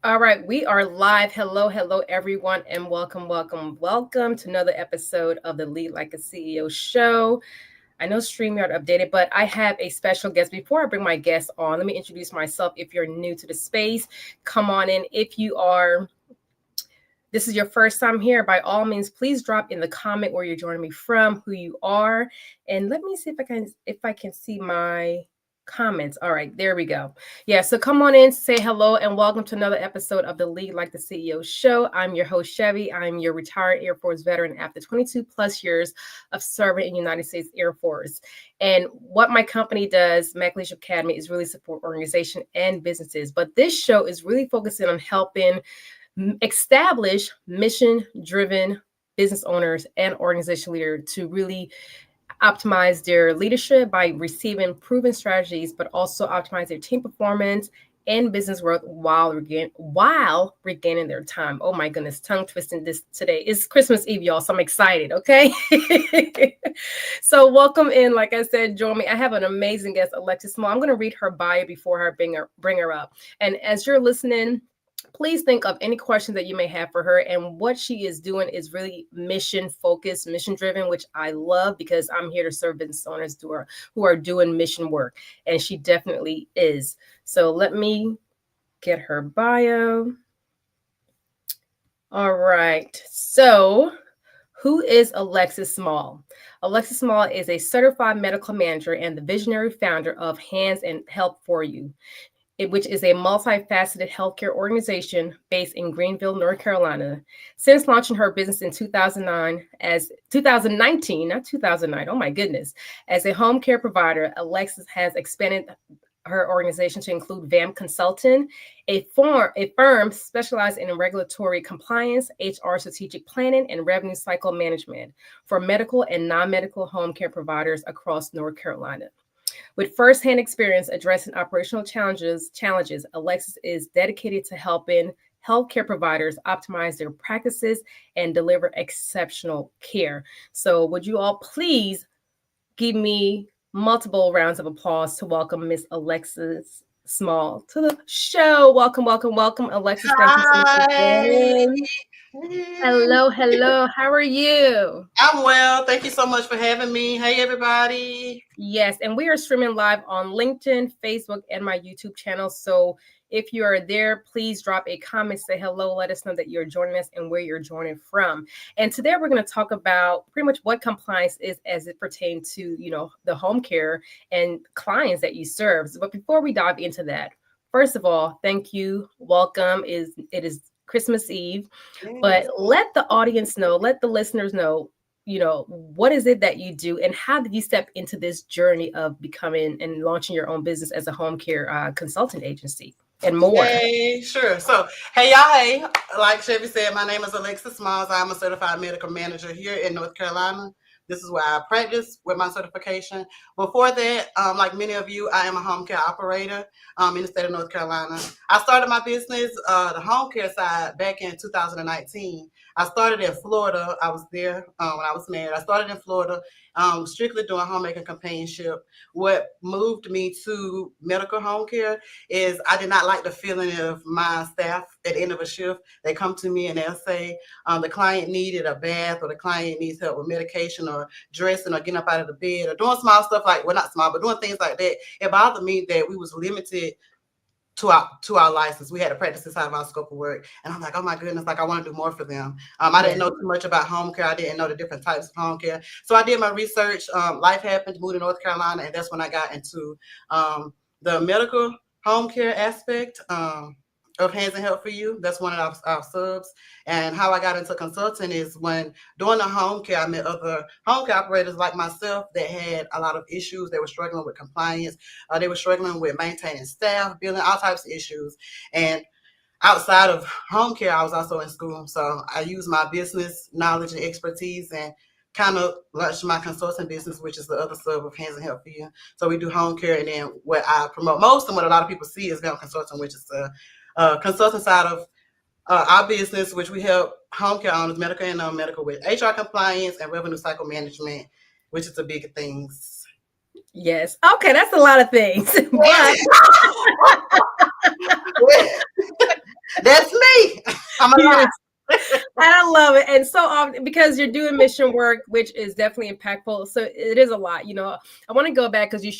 All right, we are live. Hello, everyone, and welcome to another episode of the Lead Like a CEO show. I know StreamYard updated, but I have a special guest. Before I bring my guest on, let me introduce myself. If you're new to the space, come on in. If you are, this is your first time here, by all means, please drop in the comment where you're joining me from, who you are, and let me see if I can see my comments. All right, there we go. Yeah, so come on in, say hello, and welcome to another episode of the Lead Like the CEO show. I'm your host, Chevy. I'm your retired Air Force veteran after 22 plus years of serving in the United States Air Force. And what my company does, Mac Leadership Academy, is really support organization and businesses. But this show is really focusing on helping establish mission-driven business owners and organization leaders to really optimize their leadership by receiving proven strategies, but also optimize their team performance and business growth while regaining their time. Oh my goodness, tongue twisting this today. It's Christmas Eve, y'all, so I'm excited, okay? So welcome in. Like I said, join me. I have an amazing guest, Alexis Smalls. I'm going to read her bio before I bring her up. And as you're listening, please think of any questions that you may have for her. And what she is doing is really mission focused, mission driven, which I love because I'm here to serve business owners who are doing mission work. And she definitely is. So let me get her bio. All right. So who is Alexis Smalls? Alexis Smalls is a certified medical manager and the visionary founder of Hands and Help for You, which is a multifaceted healthcare organization based in Greenville, North Carolina. Since launching her business in 2019, not 2009, oh my goodness, as a home care provider, Alexis has expanded her organization to include VAM Consulting, a firm specialized in regulatory compliance, HR strategic planning, and revenue cycle management for medical and non-medical home care providers across North Carolina. With firsthand experience addressing operational challenges, Alexis is dedicated to helping healthcare providers optimize their practices and deliver exceptional care. So would you all please give me multiple rounds of applause to welcome Miss Alexis Smalls to the show. Welcome, Alexis. Thank you so much for Hi. joining. Hello. How are you? I'm well. Thank you so much for having me. Hey, everybody. Yes, and we are streaming live on LinkedIn, Facebook, and my YouTube channel. So if you are there, please drop a comment, say hello, let us know that you're joining us and where you're joining from. And today we're going to talk about pretty much what compliance is as it pertains to, the home care and clients that you serve. But before we dive into that, first of all, thank you. Welcome. It is Christmas Eve, but Yes. let the audience know, let the listeners know, what is it that you do and how did you step into this journey of becoming and launching your own business as a home care consultant agency and more? Yay. Sure. So, hey, y'all. Hey, like Chevy said, my name is Alexis Smalls. I'm a certified medical manager here in North Carolina. This is where I practice with my certification. Before that, like many of you, I am a home care operator in the state of North Carolina. I started my business, the home care side, back in 2019. I started in Florida. I was there when I was married. I started in Florida, strictly doing homemaking companionship. What moved me to medical home care is I did not like the feeling of my staff at the end of a shift. They come to me and they'll say the client needed a bath or the client needs help with medication or dressing or getting up out of the bed or doing small stuff like, well, not small, but doing things like that. It bothered me that we was limited to our license. We had to practice inside of our scope of work. And I'm like, oh my goodness, like I want to do more for them. I didn't know too much about home care. I didn't know the different types of home care. So I did my research. Life happened, moved to North Carolina, and that's when I got into the medical home care aspect of Hands and Help for You. That's one of our subs. And how I got into consulting is when doing the home care, I met other home care operators like myself that had a lot of issues. They were struggling with compliance. They were struggling with maintaining staff, building all types of issues. And outside of home care, I was also in school. So I used my business knowledge and expertise and kind of launched my consulting business, which is the other sub of Hands and Help for You. So we do home care, and then what I promote most and what a lot of people see is VAM Consulting, which is the consulting side of our business, which we help home care owners, medical and non-medical, with HR compliance and revenue cycle management, which is the big things. Yes. Okay, that's a lot of things. But That I'm alive. I love it. And so often, because you're doing mission work, which is definitely impactful. So it is a lot. I want to go back because you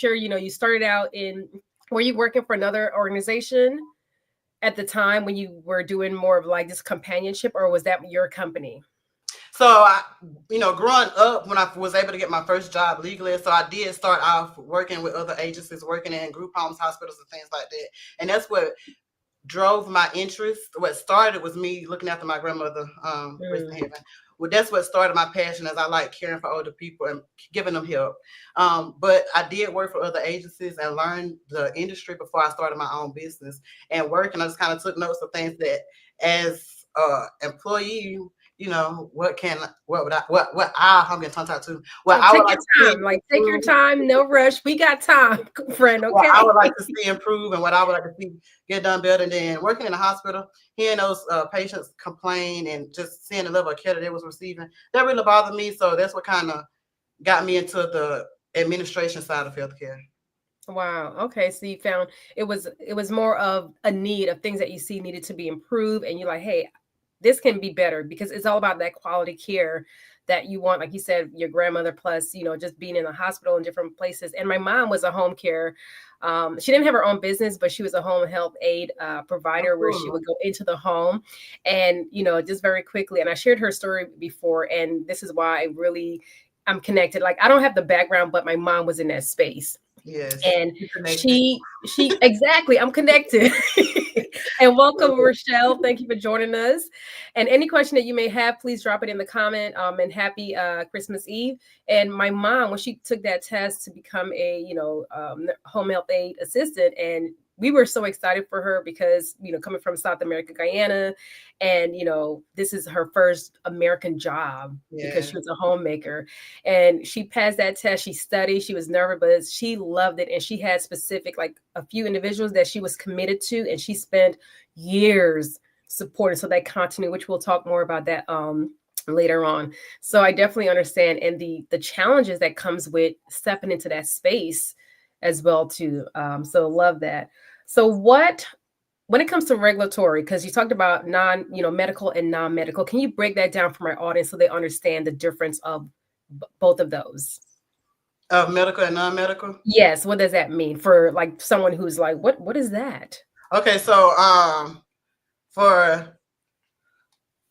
started out were you working for another organization at the time when you were doing more of like this companionship, or was that your company? So growing up, when I was able to get my first job legally, so I did start off working with other agencies, working in group homes, hospitals, and things like that. And that's what drove my interest. What started was me looking after my grandmother, rest in heaven. Well, that's what started my passion, as I like caring for older people and giving them help. But I did work for other agencies and learned the industry before I started my own business and work. And I just kind of took notes of things that, as employee, what I'm getting tongue tied to. What I Take would like your to time, like take your time, no rush. We got time, friend. what Okay. I would like to see improve and what I would like to see get done better than working in the hospital, hearing those patients complain and just seeing the level of care that they was receiving. That really bothered me. So that's what kind of got me into the administration side of healthcare. Wow. Okay. So you found it was more of a need of things that you see needed to be improved, and you're like, hey, this can be better, because it's all about that quality care that you want. Like you said, your grandmother, plus just being in the hospital in different places. And my mom was a home care. She didn't have her own business, but she was a home health aid Oh, provider, where she cool. would go into the home, and just very quickly. And I shared her story before, and this is why I'm connected. Like, I don't have the background, but my mom was in that space. Yes, And you connected. she exactly, I'm connected. And welcome, Rochelle. Thank you for joining us. And any question that you may have, please drop it in the comment. And happy Christmas Eve. And my mom, when she took that test to become a home health aid assistant, and we were so excited for her because coming from South America, Guyana, and this is her first American job, because Yeah. she was a homemaker, and she passed that test. She studied, she was nervous, but she loved it. And she had specific, like, a few individuals that she was committed to, and she spent years supporting. So that continuity, which we'll talk more about that later on. So I definitely understand, and the challenges that comes with stepping into that space as well too. So love that. So when it comes to regulatory, because you talked about medical and non-medical, can you break that down for my audience so they understand the difference of both of those? Of medical and non-medical. Yes, what does that mean for, like, someone who's like, what is that? Okay, so for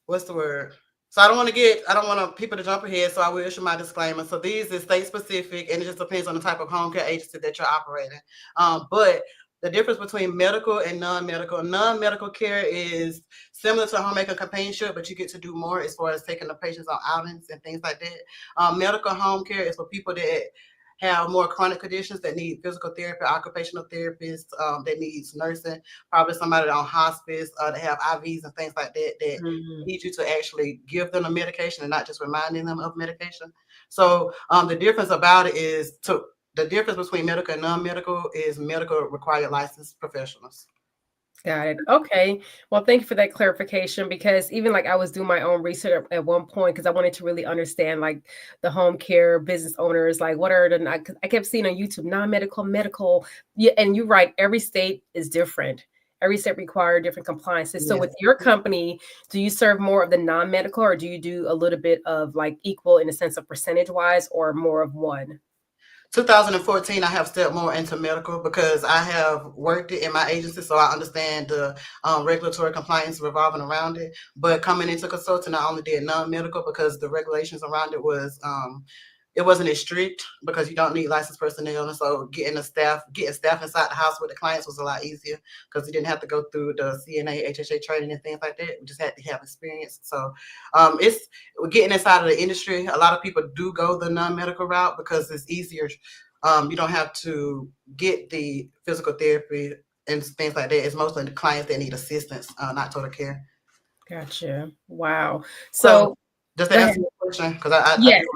what's the word? So I don't want people to jump ahead. So I will issue my disclaimer. So these is state specific, and it just depends on the type of home care agency that you're operating. But the difference between medical and non-medical care is similar to homemaker companionship, but you get to do more as far as taking the patients on outings and things like that. Medical home care is for people that have more chronic conditions that need physical therapy, occupational therapists, that needs nursing, probably somebody on hospice, that have IVs and things like that need you to actually give them a medication and not just reminding them of medication. So the difference about it is the difference between medical and non-medical is medical required licensed professionals. Got it. Okay. Well, thank you for that clarification, because even like I was doing my own research at one point, because I wanted to really understand, like, the home care business owners, like, what are I kept seeing on YouTube, non-medical, medical. Yeah, and you're right, every state is different. Every state require different compliances. So Yes. with your company, do you serve more of the non-medical, or do you do a little bit of, like, equal in a sense of percentage wise, or more of one? 2014, I have stepped more into medical because I have worked it in my agency, so I understand the regulatory compliance revolving around it. But coming into consulting, I only did non-medical because the regulations around it it wasn't as strict because you don't need licensed personnel. And so getting staff inside the house with the clients was a lot easier because we didn't have to go through the CNA, HHA training and things like that. We just had to have experience. So it's getting inside of the industry. A lot of people do go the non-medical route because it's easier. You don't have to get the physical therapy and things like that. It's mostly the clients that need assistance, not total care. Gotcha. Wow. So So just to go ahead. answer your question, because I Yes. do.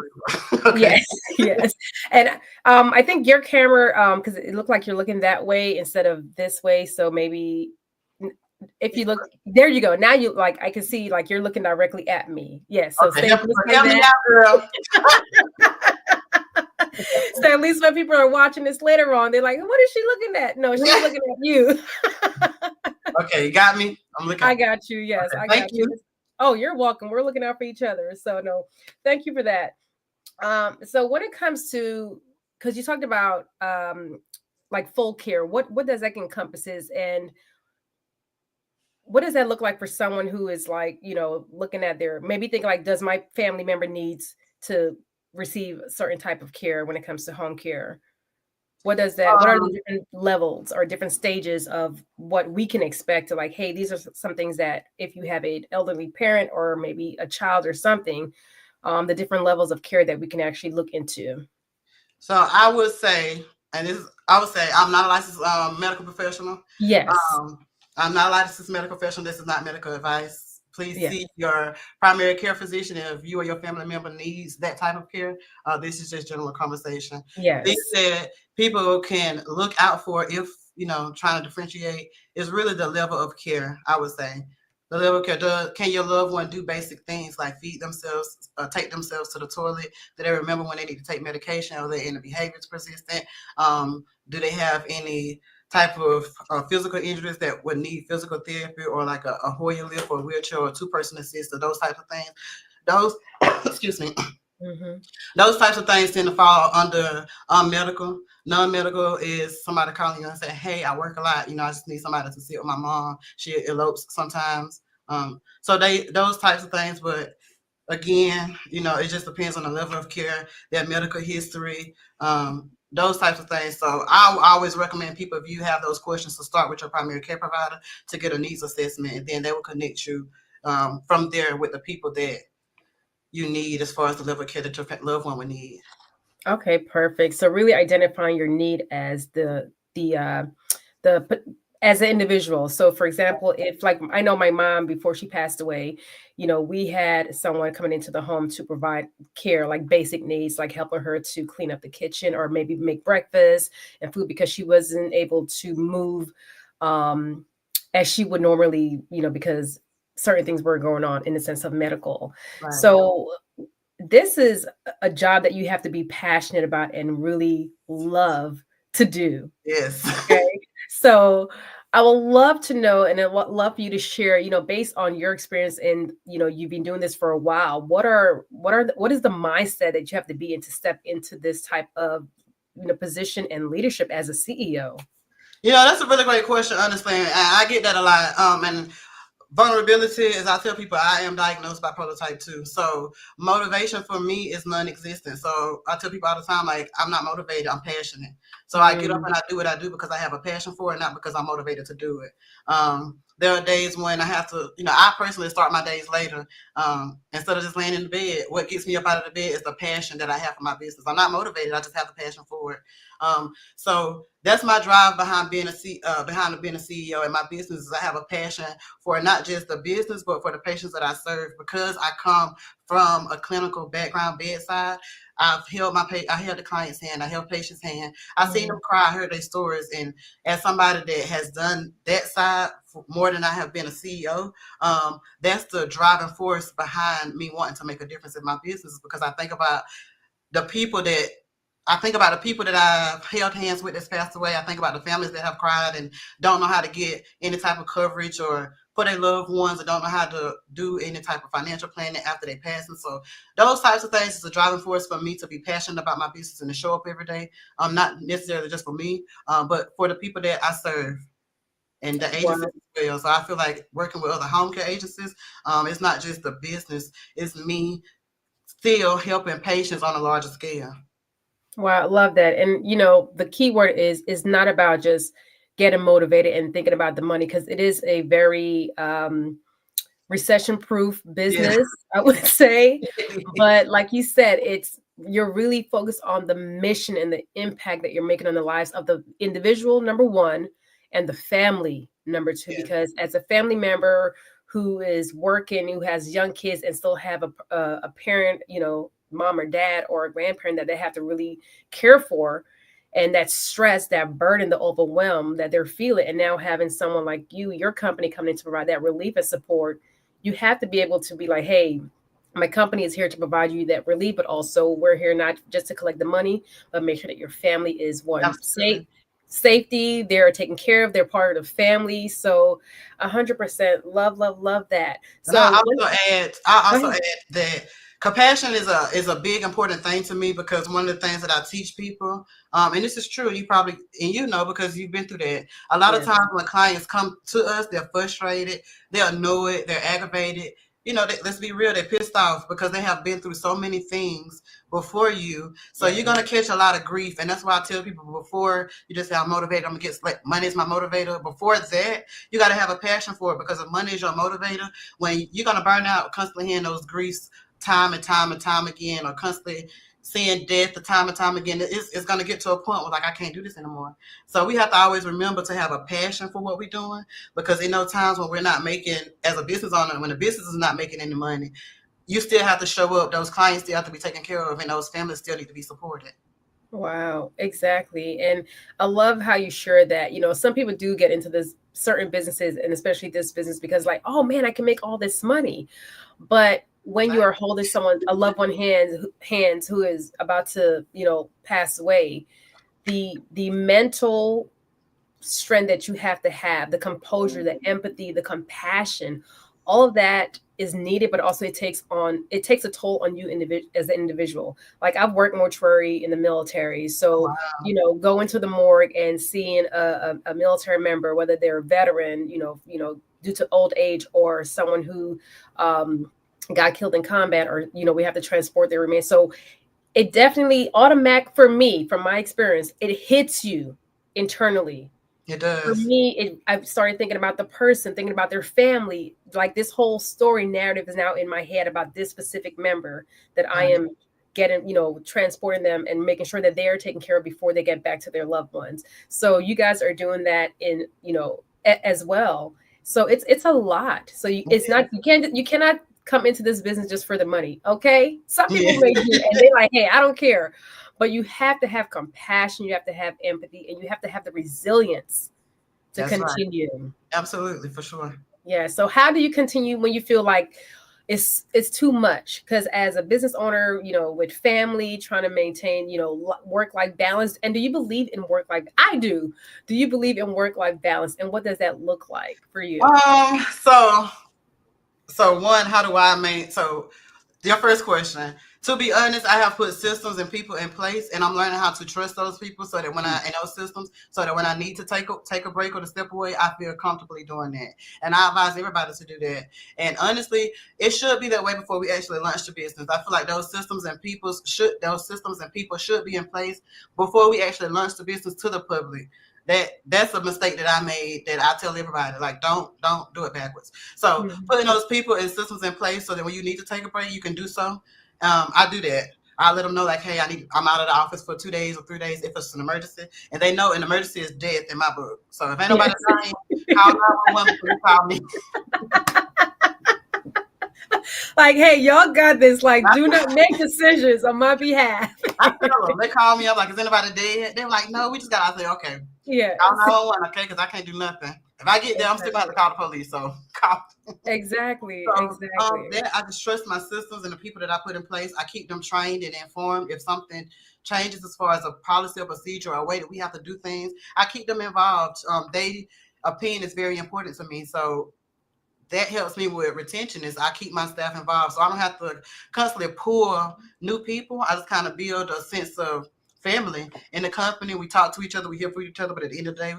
Okay. Yes, yes. And I think your camera, because it looked like you're looking that way instead of this way. So maybe if you look, there you go. Now you, like, I can see, like, you're looking directly at me. Yes. So Okay, stay help this way me then. out, girl. So at least when people are watching this later on, they're like, what is she looking at? No, she's looking at you. Okay, you got me? I'm looking. I got you. Yes, Okay, I thank got you. you. Oh, you're welcome. We're looking out for each other. So no, thank you for that. So when it comes to, because you talked about like full care, what does that encompasses, and what does that look like for someone who is like, looking at their, maybe think like, does my family member needs to receive a certain type of care when it comes to home care? What are the Um, different levels or different stages of what we can expect to, like, hey, these are some things that if you have an elderly parent or maybe a child or something, the different levels of care that we can actually look into. so I would say, and this is, I would say, I'm not a licensed medical professional. Yes. Um, I'm not a licensed medical professional. This is not medical advice. Please Yeah. see your primary care physician if you or your family member needs that type of care. This is just general conversation. Things Yes. that people can look out for if trying to differentiate is really the level of care. I would say the level of care. Can your loved one do basic things like feed themselves, take themselves to the toilet? Do they remember when they need to take medication? Are they any behaviors persistent? Do they have any type of physical injuries that would need physical therapy or like a Hoyer lift or a wheelchair or a two-person assist or those types of things? Those, excuse me, Hmm. those types of things tend to fall under medical. Non-medical is somebody calling you and saying, "Hey, I work a lot. I just need somebody to sit with my mom. She elopes sometimes." So those types of things, but again, it just depends on the level of care, their medical history, those types of things. So I always recommend people, if you have those questions, to start with your primary care provider to get a needs assessment, and then they will connect you from there with the people that you need as far as the level of care that your loved one would need. Okay, perfect. So really identifying your need as the as an individual. So for example, if, like, I know my mom, before she passed away, we had someone coming into the home to provide care, like basic needs, like helping her to clean up the kitchen or maybe make breakfast and food, because she wasn't able to move um as she would normally, because certain things were going on in the sense of medical. Right. So this is a job that you have to be passionate about and really love to do. Yes. Okay. So I would love to know, and I would love for you to share, based on your experience, and you've been doing this for a while. What is the mindset that you have to be in to step into this type of position and leadership as a CEO? That's a really great question, honestly. And I get that a lot. And vulnerability, as I tell people, I am diagnosed bipolar type 2. So motivation for me is non-existent. So I tell people all the time, like, I'm not motivated, I'm passionate. So I get up Mm, and I do what I do because I have a passion for it, not because I'm motivated to do it. There are days when I have to, I personally start my days later. Instead of just laying in the bed, what gets me up out of the bed is the passion that I have for my business. I'm not motivated, I just have the passion for it. So that's my drive behind being a CEO in my business. Is I have a passion for not just the business, but for the patients that I serve. Because I come from a clinical background, bedside, I held the client's hand, I held patient's hand. I seen them mm, cry, I heard their stories, and as somebody that has done that side for more than I have been a CEO, that's the driving force behind me wanting to make a difference in my business. Because the people that I think about the people that I've held hands with that's passed away. I think about the families that have cried and don't know how to get any type of coverage, or for their loved ones that don't know how to do any type of financial planning after they pass. And so those types of things is a driving force for me to be passionate about my business and to show up every day. Not necessarily just for me, but for the people that I serve and the agencies wow. as well. So I feel like working with other home care agencies, it's not just the business, it's me still helping patients on a larger scale. Wow, I love that. And the key word is not about just getting motivated and thinking about the money, because it is a very recession proof Yeah. business, I would say. But like you said, you're really focused on the mission and the impact that you're making on the lives of the individual, number one, and the family, number two. Yeah. Because as a family member who is working, who has young kids, and still have a parent, mom or dad or a grandparent that they have to really care for, and that stress, that burden, the overwhelm that they're feeling, and now having someone like you, your company, coming in to provide that relief and support, you have to be able to be like, hey, my company is here to provide you that relief, but also we're here not just to collect the money, but make sure that your family is, one, safe, Absolutely. safety. They're taken care of. They're part of the family. So 100% love, love, love that. And So I go also ahead. add that compassion is a big important thing to me, because one of the things that I teach people, and this is true, you probably, and you know, because you've been through that. A lot of Yeah. times when clients come to us, they're frustrated, they're annoyed, they're aggravated. You know, let's be real, they're pissed off because they have been through so many things before you. So Yeah. you're gonna catch a lot of grief, and that's why I tell people, before you just say I'm motivated, I'm gonna get, like, money is my motivator. Before that, you got to have a passion for it, because if money is your motivator, when you're gonna burn out constantly hearing those griefs time and time and time again, or constantly seeing death the time and time again, it's gonna get to a point where, like, I can't do this anymore. So we have to always remember to have a passion for what we're doing, because in those times when we're not making, as a business owner, when the business is not making any money, you still have to show up. Those clients still have to be taken care of, and those families still need to be supported. Wow, exactly. And I love how you share that. Some people do get into this certain businesses and especially this business because like, oh man, I can make all this money. But when you are Exactly. holding someone, a loved one hands who is about to, pass away, the mental strength that you have, the composure, the empathy, the compassion, all of that is needed, but also it takes a toll on you as an individual. Like I've worked mortuary in the military, so going to the morgue and seeing a military member, whether they're a veteran, due to old age, or someone who got killed in combat, or we have to transport their remains. So it definitely automatic for me, from my experience, it hits you internally. It For does. me, I started thinking about the person, thinking about their family. Like this whole story narrative is now in my head about this specific member that I Right. am getting, transporting them and making sure that they are taken care of before they get back to their loved ones. So you guys are doing that in, as well. So it's a lot. So it's not, you cannot come into this business just for the money. Okay. Some Yeah. people may do, and they're like, hey, I don't care. But you have to have compassion, you have to have empathy, and you have to have the resilience to That's right. continue. Absolutely, for sure. Yeah. So how do you continue when you feel like it's too much? Because as a business owner, with family, trying to maintain, work life balance. And do you believe in work life? I do. Do you believe in work life balance? And what does that look like for you? So one, how do I make, so your first question. To be honest, I have put systems and people in place, and I'm learning how to trust those people, so that when I in those systems, so that when I need to take a break or to step away, I feel comfortably doing that. And I advise everybody to do that. And honestly, it should be that way before we actually launch the business. I feel like those systems and people should be in place before we actually launch the business to the public. That's a mistake that I made, that I tell everybody, like, don't do it backwards. So Mhm. putting those people and systems in place so that when you need to take a break, you can do so. I do that. I let them know, like, hey, I'm out of the office for 2 days or 3 days if it's an emergency, and they know an emergency is death in my book. So if ain't nobody Yes. dying, call 911 before you call me. Like, hey, y'all got this. Like, do not make decisions on my behalf. I tell them, they call me up like, is anybody dead? They're like, no, we just got. I say, okay, call Yes. 911, okay, because I can't do nothing. If I get there, I'm still gonna have to call the police. So call. Exactly. So Exactly. then I just trust my systems and the people that I put in place. I keep them trained and informed. If something changes as far as a policy or procedure or a way that we have to do things, I keep them involved. They opinion is very important to me. So that helps me with retention, is I keep my staff involved. So I don't have to constantly pull new people. I just kind of build a sense of family in the company. We talk to each other, we hear from each other, but at the end of the day,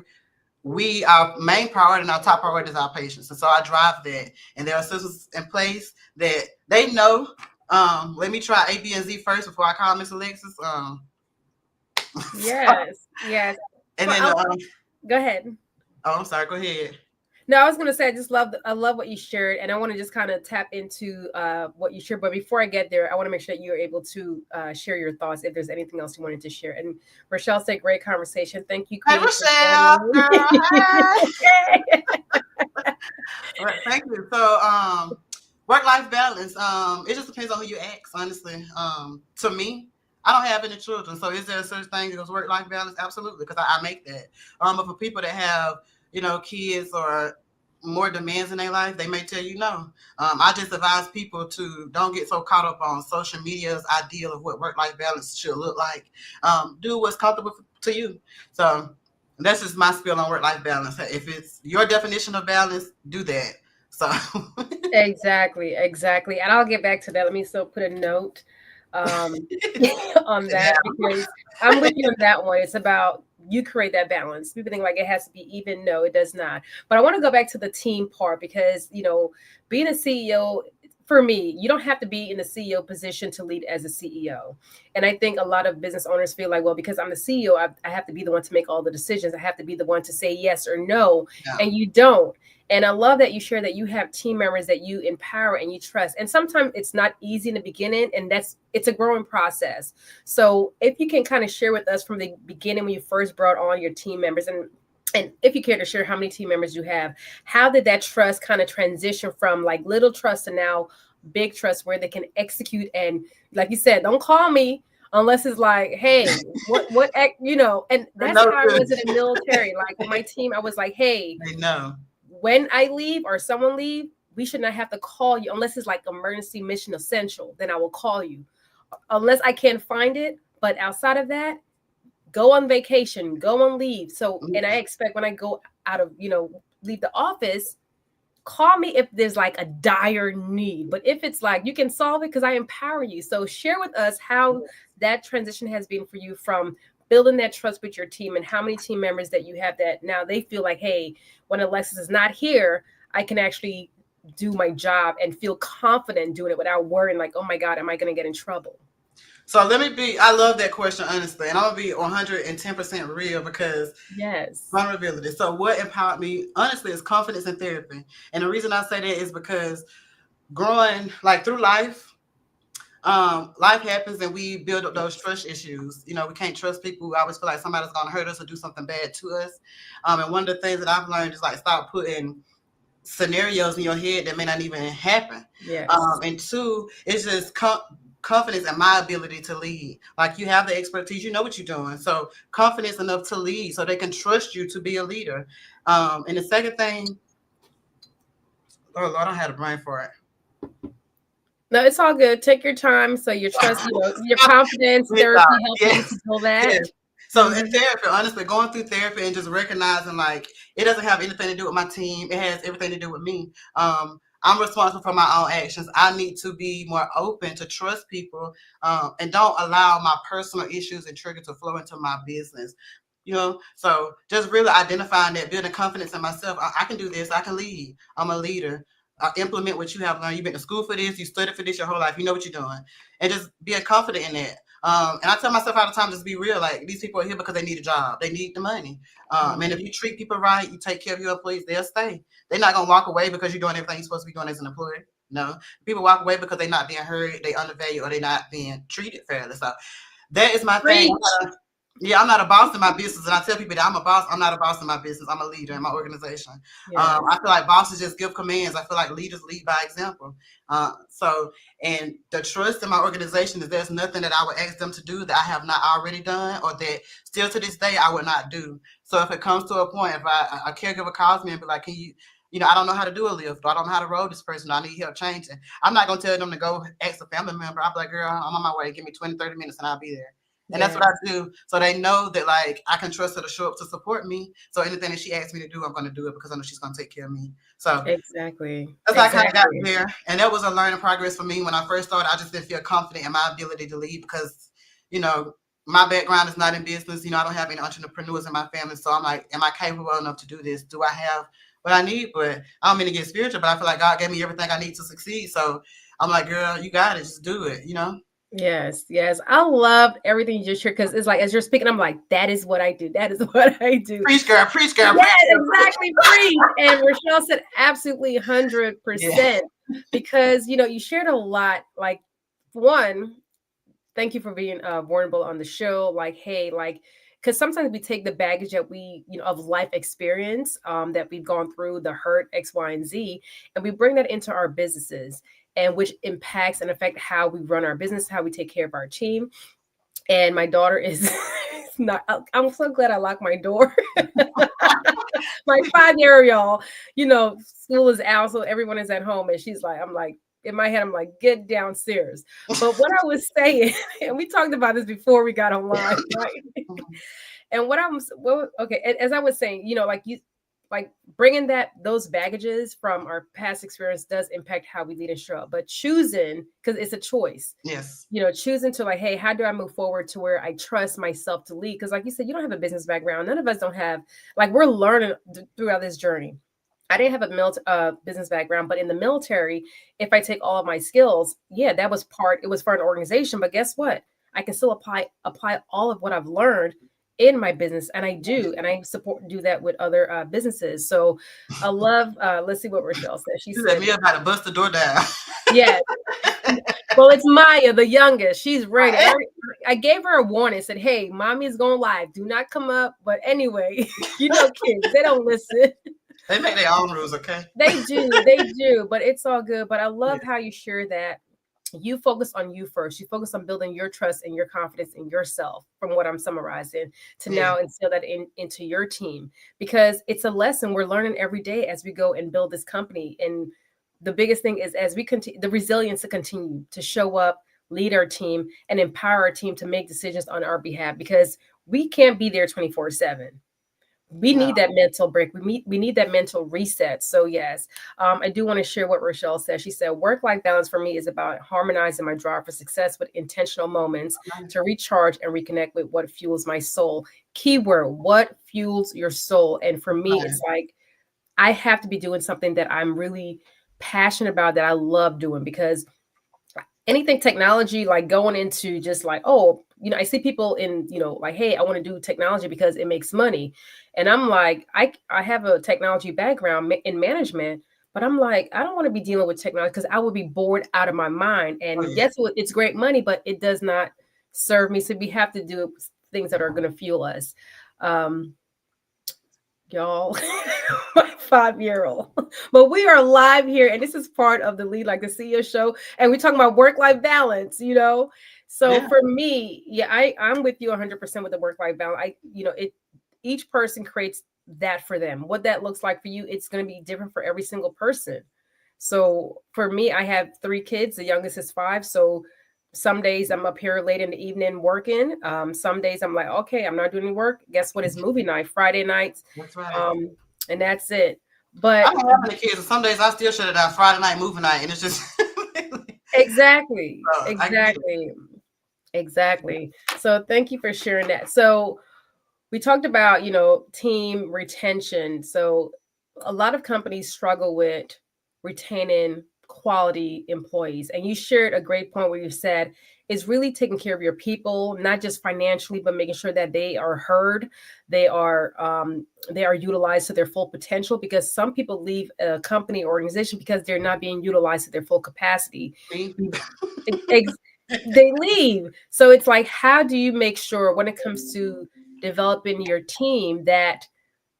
our main priority and our top priority is our patients. And so I drive that. And there are systems in place that they know. Let me try A, B, and Z first before I call Miss Alexis. Yes. Yes. And Well, then, go ahead. oh, I'm sorry, go ahead. No, I was gonna say I love what you shared, and I want to just kind of tap into what you shared. But before I get there, I want to make sure that you're able to share your thoughts if there's anything else you wanted to share. And Rochelle said, "Great conversation. Thank you, Hey, Queen, for Rochelle, joining." girl, hey. Okay. All right, thank you. So, work-life balance. It just depends on who you ask, honestly. To me, I don't have any children, so is there a such thing as work-life balance? Absolutely, because I make that. But for people that have, kids or more demands in their life, they may tell you no. I just advise people to don't get so caught up on social media's ideal of what work-life balance should look like. Do what's comfortable to you. So That's just my spiel on work-life balance. If it's your definition of balance, do that. So Exactly, exactly. And I'll get back to that. Let me still put a note um, on that because I'm with you on that one. It's about you create that balance. People think like it has to be even. No, it does not. But I want to go back to the team part because, being a CEO, for me, you don't have to be in the CEO position to lead as a CEO. And I think a lot of business owners feel like, well, because I'm the CEO, I have to be the one to make all the decisions. I have to be the one to say yes or no. yeah. And you don't. And I love that you share that you have team members that you empower and you trust. And sometimes it's not easy in the beginning, and it's a growing process. So if you can kind of share with us from the beginning when you first brought on your team members, and if you care to share how many team members you have, how did that trust kind of transition from like little trust to now big trust where they can execute, and like you said, don't call me unless it's like, hey, and that's No, how I was in the military. Like with my team, I was like, hey, they know. when I leave or someone leave, we should not have to call you unless it's like emergency mission essential. Then I will call you, unless I can't find it. But outside of that, go on vacation, go on leave. So, and I expect when I go out of, leave the office, call me if there's like a dire need. But if it's like you can solve it because I empower you. So share with us how that transition has been for you from building that trust with your team and how many team members that you have that now they feel like, hey, when Alexis is not here, I can actually do my job and feel confident doing it without worrying like, oh my God, am I going to get in trouble? So I love that question, honestly. And I'm going to be 110% real because Yes. vulnerability. So what empowered me, honestly, is confidence in therapy. And the reason I say that is because growing, like through life happens and we build up those trust issues. We can't trust people. We always feel like somebody's going to hurt us or do something bad to us. And one of the things that I've learned is like stop putting scenarios in your head that may not even happen. Yes. And two, it's just confidence in my ability to lead. Like you have the expertise, you know what you're doing. So confidence enough to lead so they can trust you to be a leader. And the second thing, oh Lord, I don't have a brain for it. No, it's all good. Take your time. So your trust, your confidence, therapy helping you to build that. Yes. So in therapy, honestly, going through therapy and just recognizing like it doesn't have anything to do with my team. It has everything to do with me. I'm responsible for my own actions. I need to be more open to trust people and don't allow my personal issues and triggers to flow into my business. So just really identifying that, building confidence in myself. I can do this. I can lead. I'm a leader. Implement what you have learned. You've been to school for this. You studied for this your whole life. You know what you're doing, and just being confident in that. And I tell myself all the time, just be real. Like these people are here because they need a job. They need the money. And if you treat people right, you take care of your employees, they'll stay. They're not gonna walk away because you're doing everything you're supposed to be doing as an employee. No, people walk away because they're not being heard, they undervalued, or they're not being treated fairly. So that is my thing. Yeah, I'm not a boss in my business, and I tell people that I'm a boss. I'm not a boss in my business. I'm a leader in my organization. I feel like bosses just give commands. I feel like leaders lead by example. And the trust in my organization is there's nothing that I would ask them to do that I have not already done, or that still to this day I would not do. So if it comes to a point, if a caregiver calls me and be like, "Can you?" I don't know how to do a lift, or I don't know how to roll this person, I need help changing. I'm not going to tell them to go ask a family member. I'll be like, girl, I'm on my way. Give me 20, 30 minutes and I'll be there. And that's what I do. So they know that like I can trust her to show up to support me. So anything that she asks me to do, I'm going to do it because I know she's going to take care of me. So exactly. That's how I kind of got there. And that was a learning progress for me. When I first started, I just didn't feel confident in my ability to lead because, my background is not in business. I don't have any entrepreneurs in my family. So I'm like, am I capable enough to do this? Do I have what I need? But I don't mean to get spiritual, but I feel like God gave me everything I need to succeed. So I'm like, girl, you got it. Just do it, Yes, yes. I love everything you just shared because it's like as you're speaking, I'm like, that is what I do. That is what I do. Preach, girl, preach, girl. Yes, exactly. Preach. And Rochelle said absolutely 100% because you shared a lot. Like, one, thank you for being vulnerable on the show. Like, hey, like, because sometimes we take the baggage that we, of life experience that we've gone through, the hurt X, Y, and Z, and we bring that into our businesses, and which impacts and affect how we run our business, how we take care of our team. And my daughter is not. I'm so glad I locked my door. My 5-year-old, y'all, school is out, so everyone is at home, and she's like, I'm like, in my head, I'm like, get downstairs. But what I was saying, and we talked about this before we got online, right? And okay, as I was saying, like like bringing those baggages from our past experience does impact how we lead and show up. But choosing, because it's a choice, Yes. choosing to like, hey, how do I move forward to where I trust myself to lead? Because like you said, you don't have a business background. None of us don't have, like, we're learning throughout this journey. I didn't have a business background, but in the military, if I take all of my skills, yeah, it was for an organization. But guess what? I can still apply all of what I've learned in my business, and I do, and I do that with other businesses. So I love. Let's see what Rochelle said. She You said said, me about to bust the door down. "Yeah, well, it's Maya, the youngest. She's ready. I gave her a warning. Said, "Hey, mommy's going live. Do not come up." But anyway, kids, they don't listen. They make their own rules, okay? They do, but it's all good. But I love how you share that you focus on you first. You focus on building your trust and your confidence in yourself, from what I'm summarizing, to now instill that into your team, because it's a lesson we're learning every day as we go and build this company. And the biggest thing is, as we continue, the resilience to continue to show up, lead our team, and empower our team to make decisions on our behalf, because we can't be there 24/7. We need that mental break. We need that mental reset. So yes, I do want to share what Rochelle said. She said, work-life balance for me is about harmonizing my drive for success with intentional moments to recharge and reconnect with what fuels my soul. Keyword, what fuels your soul? And for me, it's like, I have to be doing something that I'm really passionate about, that I love doing, because anything technology, like going into just like, oh, I see people in, like, hey, I want to do technology because it makes money. And I'm like, I have a technology background in management, but I'm like, I don't want to be dealing with technology because I would be bored out of my mind. And yes, it's great money, but it does not serve me. So we have to do things that are going to fuel us. Y'all, my 5-year-old. But we are live here, and this is part of the Lead Like a CEO show, and we're talking about work-life balance. So for me, I'm with you 100% with the work-life balance. Each person creates that for them. What that looks like for you, it's going to be different for every single person. So for me, I have 3 kids. The youngest is 5. So some days I'm up here late in the evening working. Some days I'm like, okay, I'm not doing any work. Guess what? It's movie night, Friday nights. That's right. And that's it. But I don't have any kids, and some days I still shut it down Friday night, movie night, and it's just exactly. So thank you for sharing that. So we talked about, team retention. So a lot of companies struggle with retaining quality employees. And you shared a great point where you said is really taking care of your people, not just financially, but making sure that they are heard, they are utilized to their full potential. Because some people leave a company or organization because they're not being utilized to their full capacity. They leave. So it's like, how do you make sure when it comes to developing your team that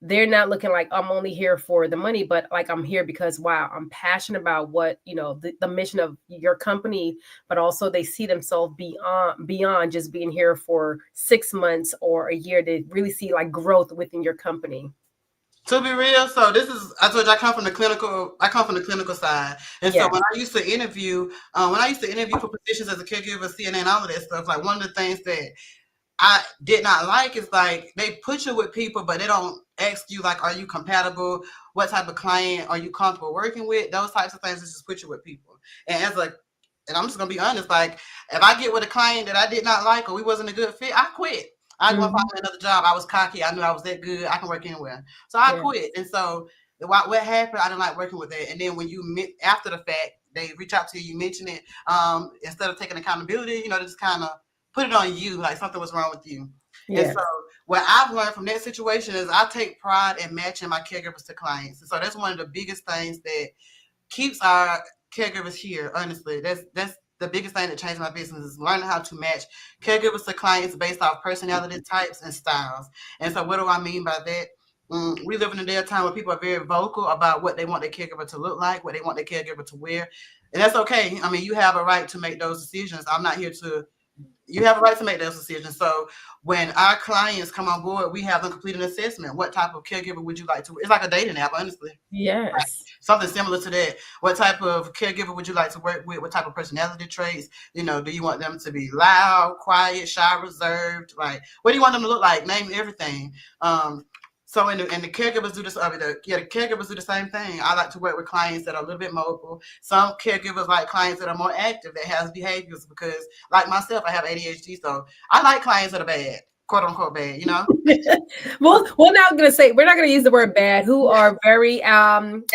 they're not looking like I'm only here for the money, but like I'm here because, wow, I'm passionate about what, the mission of your company, but also they see themselves beyond just being here for 6 months or a year. They really see like growth within your company. To be real, so I told you I come from the clinical side. And so when I used to interview for positions as a caregiver, CNA, and all of that stuff, like one of the things that I did not like is like they put you with people, but they don't ask you like, are you compatible? What type of client are you comfortable working with? Those types of things just put you with people. And and I'm just gonna be honest, like if I get with a client that I did not like or we wasn't a good fit, I quit. I go find another job. I was cocky. I knew I was that good. I can work anywhere. So I quit. And so what happened? I didn't like working with that. And then when you after the fact, they reach out to you, you mention it. Instead of taking accountability, they just kind of put it on you, like something was wrong with you. Yes. And so what I've learned from that situation is I take pride in matching my caregivers to clients. And so that's one of the biggest things that keeps our caregivers here. Honestly, that's the biggest thing that changed my business is learning how to match caregivers to clients based off personality types and styles. And so what do I mean by that? We live in a day of time where people are very vocal about what they want their caregiver to look like, what they want their caregiver to wear. And that's okay. I mean, you have a right to make those decisions. I'm not here to you have a right to make those decisions. So when our clients come on board, we have them complete an assessment. What type of caregiver would you like to? It's like a dating app, honestly. Yes. Something similar to that. What type of caregiver would you like to work with? What type of personality traits? Do you want them to be loud, quiet, shy, reserved? Like, what do you want them to look like? Name everything. So and the caregivers do this. The caregivers do the same thing. I like to work with clients that are a little bit mobile. Some caregivers like clients that are more active, that has behaviors, because like myself, I have ADHD, so I like clients that are bad, quote unquote bad. Well, we're not going to say, we're not going to use the word bad, who are very active.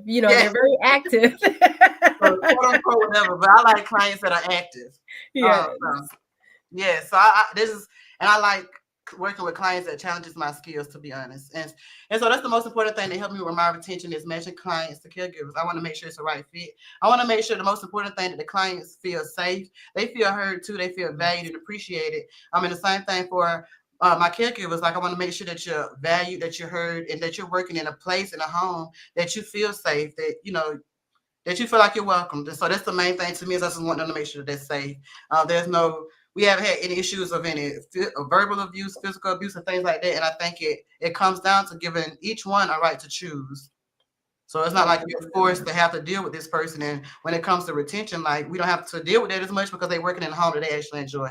Yes. They're very active. So, quote unquote whatever, but I like clients that are active. Yes. Yeah, so I like working with clients that challenges my skills, to be honest. And so that's the most important thing that helped me with my retention, is matching clients to caregivers. I want to make sure it's the right fit. I want to make sure the most important thing, that the clients feel safe, they feel heard too, they feel valued and appreciated. I mean, the same thing for my caregivers. Like, I want to make sure that you're valued, that you're heard, and that you're working in a place, in a home, that you feel safe, that you feel like you're welcomed. And so that's the main thing to me, is I just want them to make sure that they're safe. We haven't had any issues of any verbal abuse, physical abuse, and things like that. And I think it comes down to giving each one a right to choose. So it's not like you're forced to have to deal with this person. And when it comes to retention, like, we don't have to deal with that as much, because they're working in a home that they actually enjoy.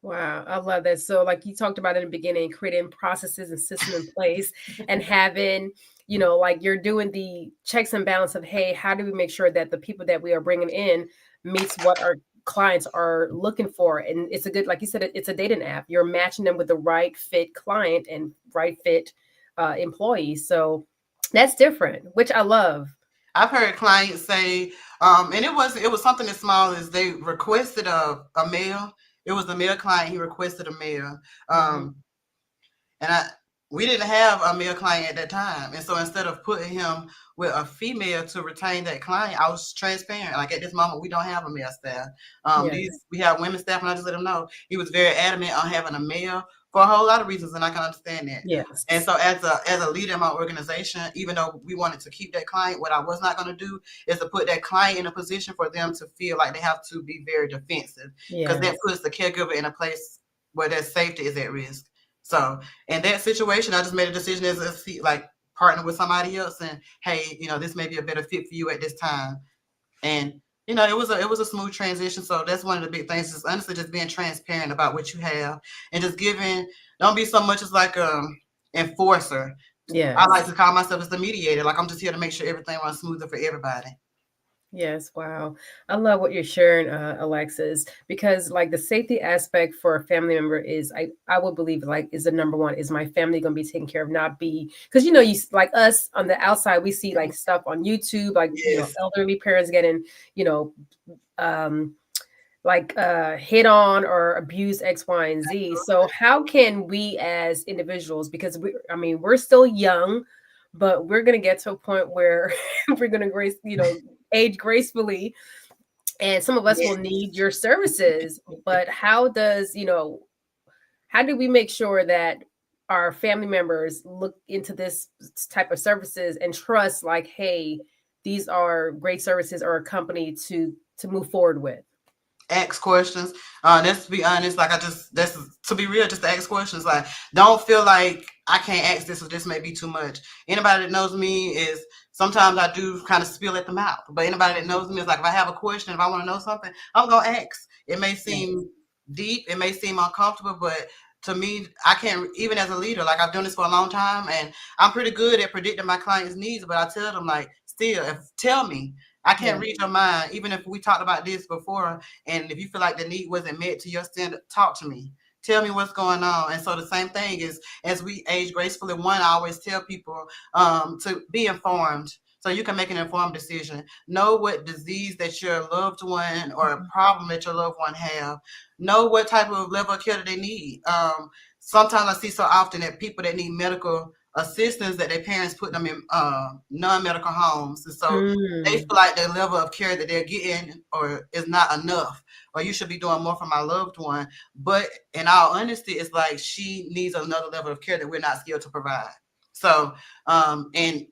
Wow, I love that. So, like you talked about in the beginning, creating processes and systems in place, and having, like, you're doing the checks and balance of, hey, how do we make sure that the people that we are bringing in meets what our clients are looking for? And it's a good, like you said, it's a dating app. You're matching them with the right fit client and right fit employee. So that's different, which I love. I've heard clients say, and it was something as small as they requested a male. It was a male client. He requested a male. And we didn't have a male client at that time. And so instead of putting him with a female to retain that client, I was transparent. Like, at this moment, we don't have a male staff. We have women staff, and I just let him know. He was very adamant on having a male for a whole lot of reasons, and I can understand that. Yes. And so as a leader in my organization, even though we wanted to keep that client, what I was not going to do is to put that client in a position for them to feel like they have to be very defensive, because that puts the caregiver in a place where their safety is at risk. So in that situation, I just made a decision as partner with somebody else, and hey, this may be a better fit for you at this time. And it was a smooth transition. So that's one of the big things, is honestly just being transparent about what you have, and just don't be so much as like enforcer. Yes. I like to call myself as the mediator. Like, I'm just here to make sure everything runs smoother for everybody. Yes, wow. I love what you're sharing, Alexis, because, like, the safety aspect for a family member is, I would believe, like, is the number one. Is my family going to be taken care of? Not be, because, you like us on the outside, we see like stuff on YouTube, like, elderly parents getting, hit on or abuse X, Y, and Z. So how can we as individuals, because we're still young, but we're going to get to a point where we're going to age gracefully, and some of us will need your services. But how do we make sure that our family members look into this type of services and trust, like, hey, these are great services or a company to move forward with? Ask questions. That's to be honest. Like, that's to be real, just to ask questions. Like, don't feel like I can't ask this, or this may be too much. Anybody that knows me is, sometimes I do kind of spill at the mouth. But anybody that knows me is like, if I have a question, if I want to know something, I'm gonna ask. It may seem deep, it may seem uncomfortable, but to me, I can't, even as a leader, like, I've done this for a long time, and I'm pretty good at predicting my clients' needs. But I tell them, like, tell me. I can't read your mind. Even if we talked about this before, and if you feel like the need wasn't met to your standard, talk to me. Tell me what's going on. And so the same thing is, as we age gracefully, I always tell people to be informed, so you can make an informed decision. Know what disease that your loved one, or a problem that your loved one have. Know what type of level of care that they need. Sometimes I see so often that people that need medical assistance, that their parents put them in non-medical homes, and so they feel like the level of care that they're getting or is not enough, or you should be doing more for my loved one. But in all honesty, it's like, she needs another level of care that we're not skilled to provide. So and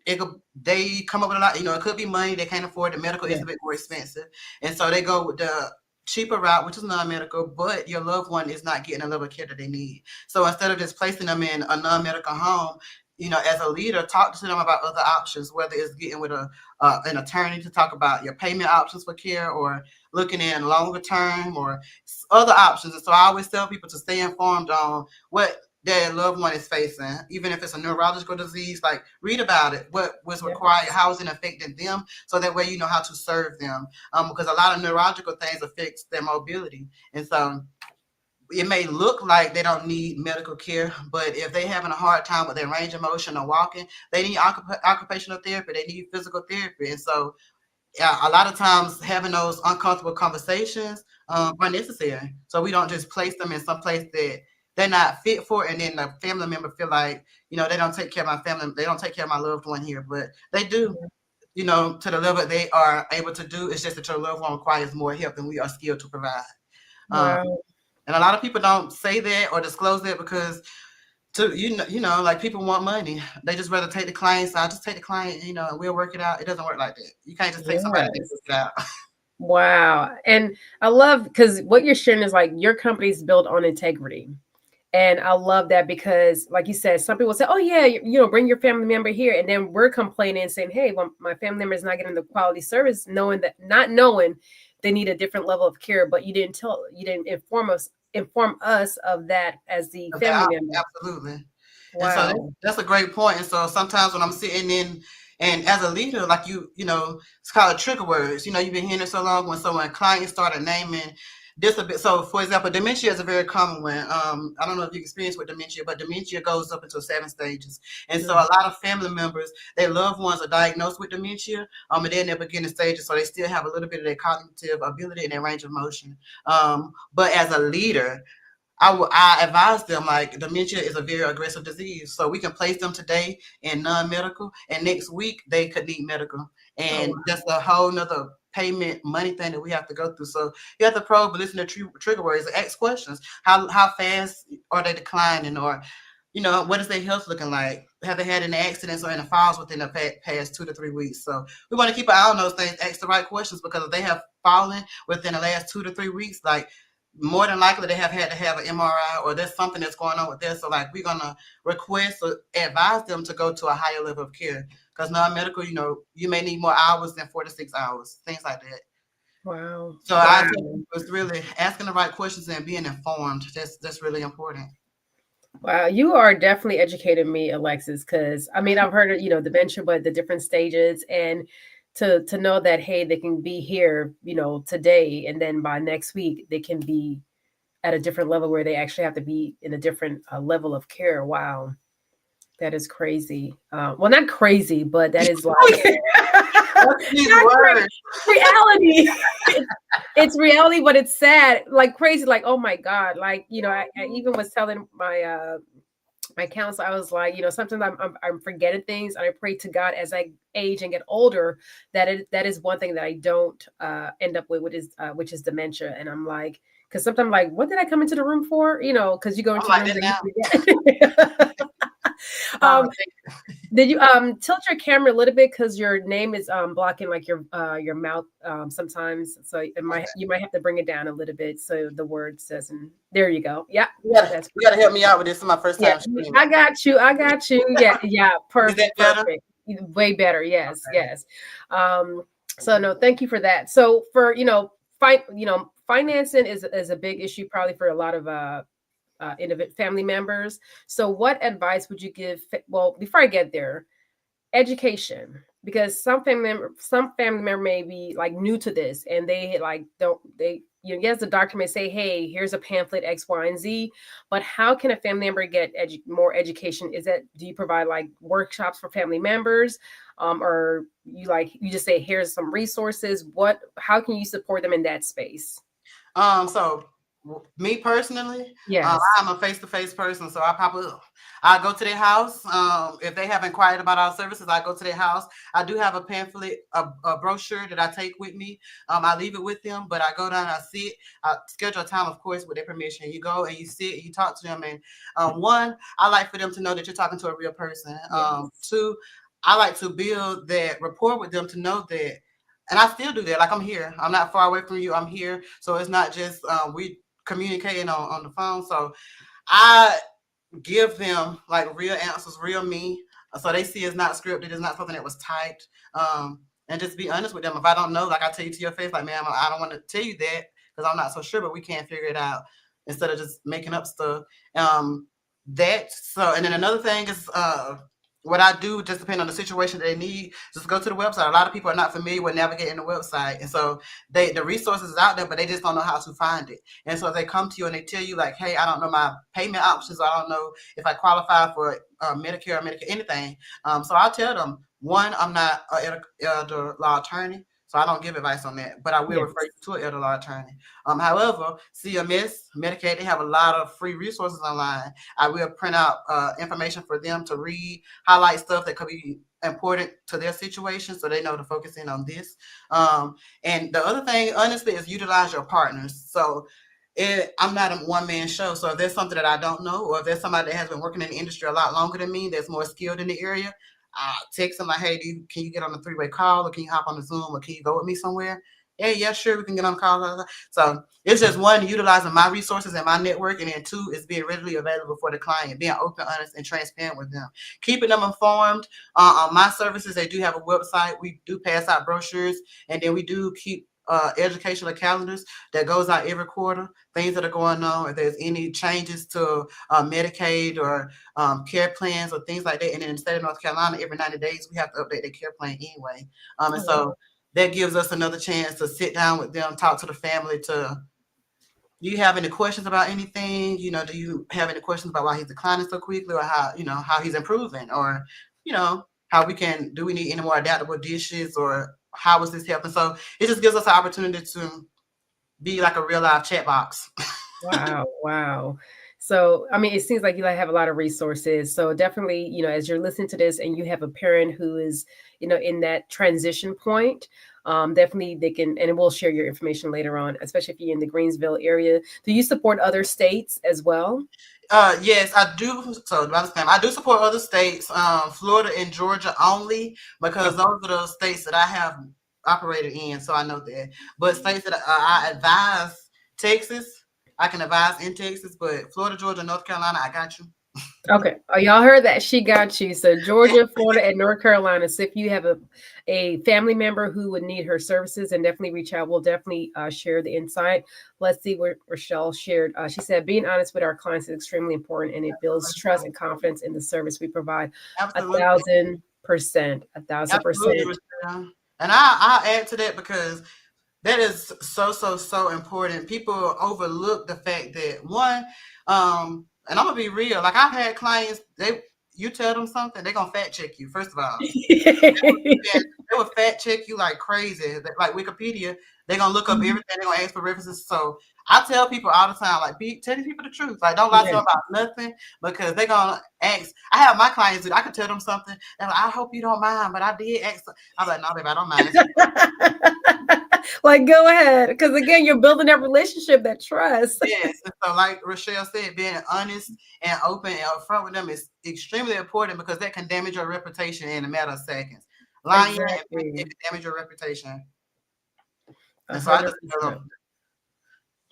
they come up with a lot. It could be money, they can't afford. The medical is a bit more expensive, and so they go with the cheaper route, which is non-medical, but your loved one is not getting the level of care that they need. So instead of just placing them in a non-medical home, as a leader, talk to them about other options, whether it's getting with an attorney to talk about your payment options for care, or looking in longer term, or other options. And so I always tell people to stay informed on what their loved one is facing, even if it's a neurological disease. Like, read about it, what was required, how is it affecting them, so that way you know how to serve them. Because a lot of neurological things affects their mobility, and so it may look like they don't need medical care, but if they're having a hard time with their range of motion or walking, they need occupational therapy, they need physical therapy. And so a lot of times having those uncomfortable conversations are necessary. So we don't just place them in some place that they're not fit for, and then the family member feel like, they don't take care of my family, they don't take care of my loved one here, but they do. To the level they are able to do. It's just that your loved one requires more help than we are skilled to provide. Wow. And a lot of people don't say that or disclose that because, like, people want money. They just rather take the client. So I'll just take the client, and we'll work it out. It doesn't work like that. You can't just take somebody and work it out. Wow. And I love, because what you're sharing is like your company's built on integrity. And I love that because, like you said, some people say, oh, yeah, bring your family member here. And then we're complaining and saying, hey, well, my family member is not getting the quality service, not knowing they need a different level of care. But you didn't inform us of that as the family member. Absolutely. Wow. And so that's a great point. And so sometimes when I'm sitting in, and as a leader, like it's called trigger words. You've been hearing it so long. When clients started naming this a bit. So, for example, dementia is a very common one. I don't know if you experience with dementia, but dementia goes up into 7 stages. And so a lot of family members, their loved ones are diagnosed with dementia, and they're in their beginning stages, so they still have a little bit of their cognitive ability and their range of motion. But as a leader, I advise them, like, dementia is a very aggressive disease. So we can place them today in non-medical, and next week they could need medical. And that's a whole nother payment money thing that we have to go through. So you have to probe, listen to trigger words, and ask questions. How fast are they declining? Or, what is their health looking like? Have they had any accidents or any falls within the past 2 to 3 weeks? So we want to keep an eye on those things, ask the right questions, because if they have fallen within the last 2 to 3 weeks, like, more than likely they have had to have an MRI, or there's something that's going on with this. So, like, we're going to request or advise them to go to a higher level of care, because non-medical, you may need more hours than 4 to 6 hours, things like that. Wow. So I think it's really asking the right questions and being informed. That's really important. Wow, you are definitely educating me, Alexis, because I've heard of, dementia, but the different stages, and to know that, hey, they can be here, today, and then by next week they can be at a different level where they actually have to be in a different level of care. Wow, that is crazy. Well, not crazy, but that is like reality. It's reality, but it's sad, like crazy. Like, oh my God, like, I even was telling my counselor, I was like, sometimes I'm forgetting things, and I pray to God as I age and get older that is one thing that I don't end up with, which is dementia. And I'm like, because sometimes I'm like, what did I come into the room for? Because you go into rooms and you forget. Did you tilt your camera a little bit, because your name is blocking like your mouth sometimes, so you might have to bring it down a little bit so the word says. And there you go. Yeah, you gotta help me out with this. This is my first time. Yeah, I got you. Yeah, perfect. Way better. Yes, okay. Yes. So no, thank you for that. So for financing is a big issue probably for a lot of family members. So what advice would you give? Well, before I get there, education, because some family member may be like new to this, and they like yes, the doctor may say, hey, here's a pamphlet X, Y, and Z, but how can a family member get more education? Do you provide like workshops for family members, or you just say, here's some resources? How can you support them in that space? So me personally, yes, I'm a face-to-face person, so I pop up. I go to their house. If they have inquired about our services, I go to their house. I do have a pamphlet, a brochure that I take with me. I leave it with them, but I go down, I sit, I schedule a time, of course, with their permission. You go and you sit, and you talk to them, and one, I like for them to know that you're talking to a real person. Yes. Two, I like to build that rapport with them, to know that and I still do that. Like I'm here. I'm not far away from you. I'm here. So it's not just we communicating on the phone. So I give them like real answers, real me. So they see it's not scripted, it's not something that was typed. And just be honest with them. If I don't know, like I tell you to your face, like, ma'am, I don't want to tell you that because I'm not so sure, but we can't figure it out instead of just making up stuff. That so, and then another thing is what I do just depending on the situation they need. Just go to the website. A lot of people are not familiar with navigating the website, and so the resources is out there, but they just don't know how to find it. And so if they come to you and they tell you like, "Hey, I don't know my payment options. Or I don't know if I qualify for Medicare or Medicare anything," so I'll tell them one, I'm not an elder law attorney. So I don't give advice on that, but I will Yes. refer you to an elder law attorney. However, CMS, Medicaid, they have a lot of free resources online. I will print out information for them to read, highlight stuff that could be important to their situation so they know to focus in on this. And the other thing, honestly, is utilize your partners. So I'm not a one-man show. So if there's something that I don't know, or if there's somebody that has been working in the industry a lot longer than me, that's more skilled in the area, text them like, hey, can you get on a three-way call, or can you hop on the Zoom, or can you go with me somewhere? Yeah, sure, we can get on the call. So it's just one, utilizing my resources and my network, and then two is being readily available for the client, being open, honest, and transparent with them, keeping them informed on my services. They do have a website. We do pass out brochures, and then we do keep educational calendars that goes out every quarter, things that are going on, if there's any changes to Medicaid or care plans or things like that. And in the state of North Carolina, every 90 days, we have to update their care plan anyway. And so that gives us another chance to sit down with them, talk to the family to, do you have any questions about anything? Do you have any questions about why he's declining so quickly, or how he's improving, or, how do we need any more adaptable dishes, or how is this helping? So it just gives us an opportunity to be like a real live chat box. Wow. So, I mean, it seems like you have a lot of resources. So definitely, as you're listening to this and you have a parent who is, in that transition point, definitely they can, and we'll share your information later on, especially if you're in the Greensville area. Do you support other states as well? Yes, I do. So about the same, I do support other states, Florida and Georgia only, because Okay. those are the states that I have operated in. So I know that. But states that I advise, Texas, I can advise in Texas, but Florida, Georgia, North Carolina, I got you. Okay. Oh, y'all heard that? She got you. So Georgia, Florida, and North Carolina. So if you have a family member who would need her services, and definitely reach out. We'll definitely share the insight. Let's see what Rochelle shared. She said, being honest with our clients is extremely important, and it builds trust and confidence in the service we provide. Absolutely. 1,000%. 1,000%. Absolutely, Rochelle. And I'll add to that because that is so important. People overlook the fact that one, and I'm gonna be real. Like I've had clients, you tell them something, they're gonna fact check you. First of all, they will fact check you like crazy. Like Wikipedia, they're gonna look up everything. They're gonna ask for references. So I tell people all the time, like, tell these people the truth. Like, don't lie to them about nothing because they're gonna ask. I have my clients that I can tell them something, and like, I hope you don't mind, but I did ask. I'm like, no, baby, I don't mind. Like, go ahead, because again, you're building that relationship, that trust. Yes, and so like Rochelle said, being honest and open and upfront with them is extremely important because that can damage your reputation in a matter of seconds. Lying Exactly. and can damage your reputation. And so I just 100%. tell them,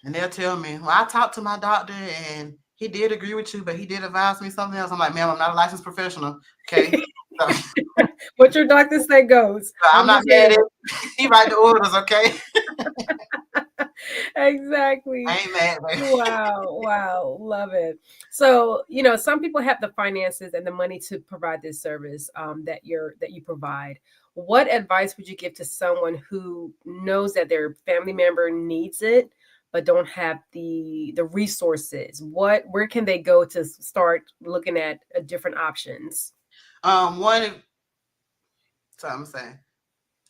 and they'll tell me, well, I talked to my doctor and he did agree with you, but he did advise me something else. I'm like, ma'am, I'm not a licensed professional. Okay. So, what your doctor say goes. I'm not mad at he write the orders, okay? Exactly. I ain't mad, baby. Wow. Love it. So, some people have the finances and the money to provide this service that you provide. What advice would you give to someone who knows that their family member needs it but don't have the resources? Where can they go to start looking at different options? One, so I'm saying,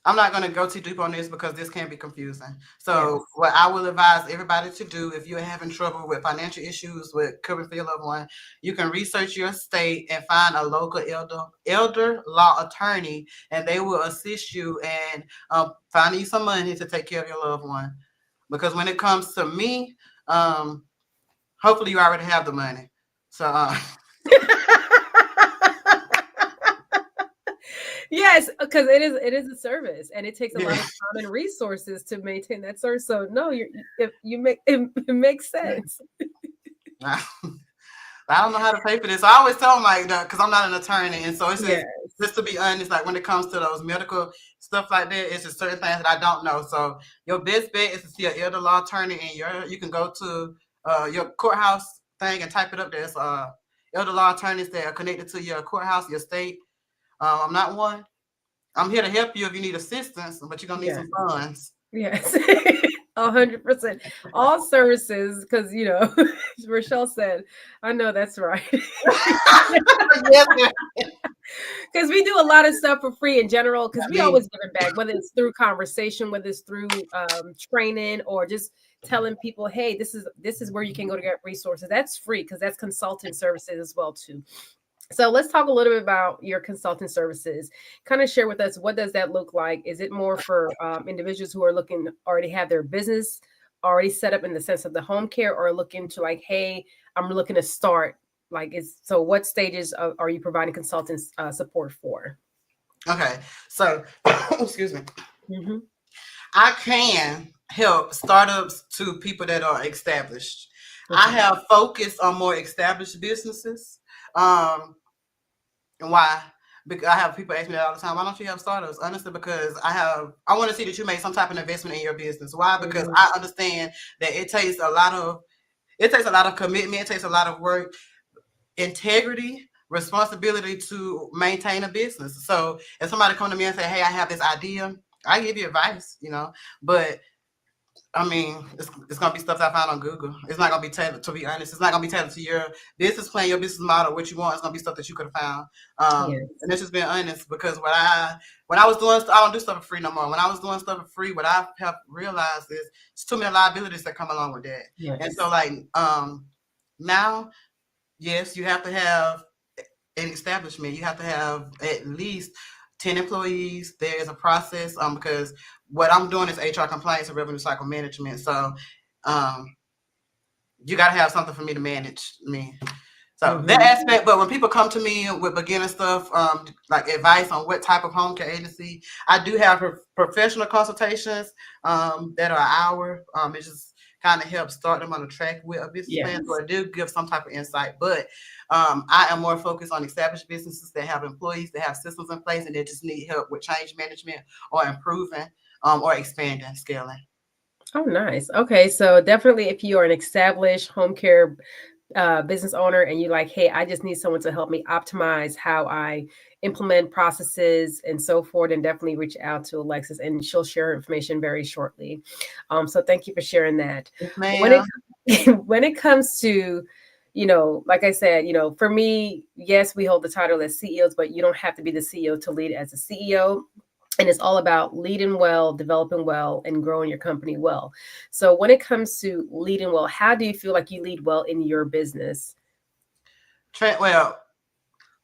I'm not going to go too deep on this because this can be confusing. So what I will advise everybody to do, if you're having trouble with financial issues with covering for your loved one, you can research your state and find a local elder law attorney, and they will assist you in finding you some money to take care of your loved one. Because when it comes to me, hopefully you already have the money. So Yes, because it is a service, and it takes a lot Yeah. of time and resources to maintain that service. So no, you make it makes sense. I don't know how to pay for this. I always tell them like that because I'm not an attorney, and so it's just Yes. to be honest. Like when it comes to those medical stuff like that, it's just certain things that I don't know. So your best bet is to see an elder law attorney, and you can go to your courthouse thing and type it up. There's elder law attorneys that are connected to your courthouse, your state. I'm not one. I'm here to help you if you need assistance, but you're gonna need Yes. some funds. Yes. 100%. All services, because Rochelle said, I know that's right. Yes, ma'am. Because we do a lot of stuff for free in general, because I we mean, always give it back, whether it's through conversation, whether it's through training, or just telling people, hey, this is where you can go to get resources. That's free, because that's consulting services as well too. So let's talk a little bit about your consulting services. Kind of share with us, what does that look like? Is it more for individuals who are looking, already have their business already set up in the sense of the home care, or looking to like, hey, I'm looking to start? Like, so what stages are you providing consultant support for? okay. So, excuse me. Hmm. I can help startups to people that are established. I Okay. have focused on more established businesses. Um, and why? Because I have people ask me that all the time. Why don't you have startups? Honestly, because I want to see that you make some type of investment in your business. Why? Because Hmm. I understand that it takes a lot of commitment. It takes a lot of work, integrity, responsibility to maintain a business. So if somebody come to me and say, "Hey, I have this idea," I give you advice, but I mean, it's gonna be stuff I found on Google. It's not gonna be tailored. To be honest, it's not gonna be tailored to your business plan, your business model, what you want. It's gonna be stuff that you could have found. Yes. And it's just being honest because when I was doing, I don't do stuff for free no more. When I was doing stuff for free, what I have realized is it's too many liabilities that come along with that. And so, Yes. like, now, yes, you have to have an establishment. You have to have at least 10 employees. There is a process because what I'm doing is HR compliance and revenue cycle management. So um, you got to have something for me to manage me. So that Hmm. aspect, but when people come to me with beginner stuff, like advice on what type of home care agency, I do have professional consultations that are an hour. It just kind of helps start them on the track with a business plan. So Yes. I do give some type of insight, but I am more focused on established businesses that have employees, that have systems in place, and they just need help with change management or improving or expanding, scaling. Oh, nice. Okay, so definitely, if you are an established home care business owner, and you like, hey, I just need someone to help me optimize how I implement processes and so forth, and definitely reach out to Alexis, and she'll share her information very shortly. So thank you for sharing that. Yes, When it ma'am. when it comes to, like I said, for me, yes, we hold the title as CEOs, but you don't have to be the CEO to lead as a CEO. And it's all about leading well, developing well, and growing your company well. So when it comes to leading well, how do you feel like you lead well in your business? Well,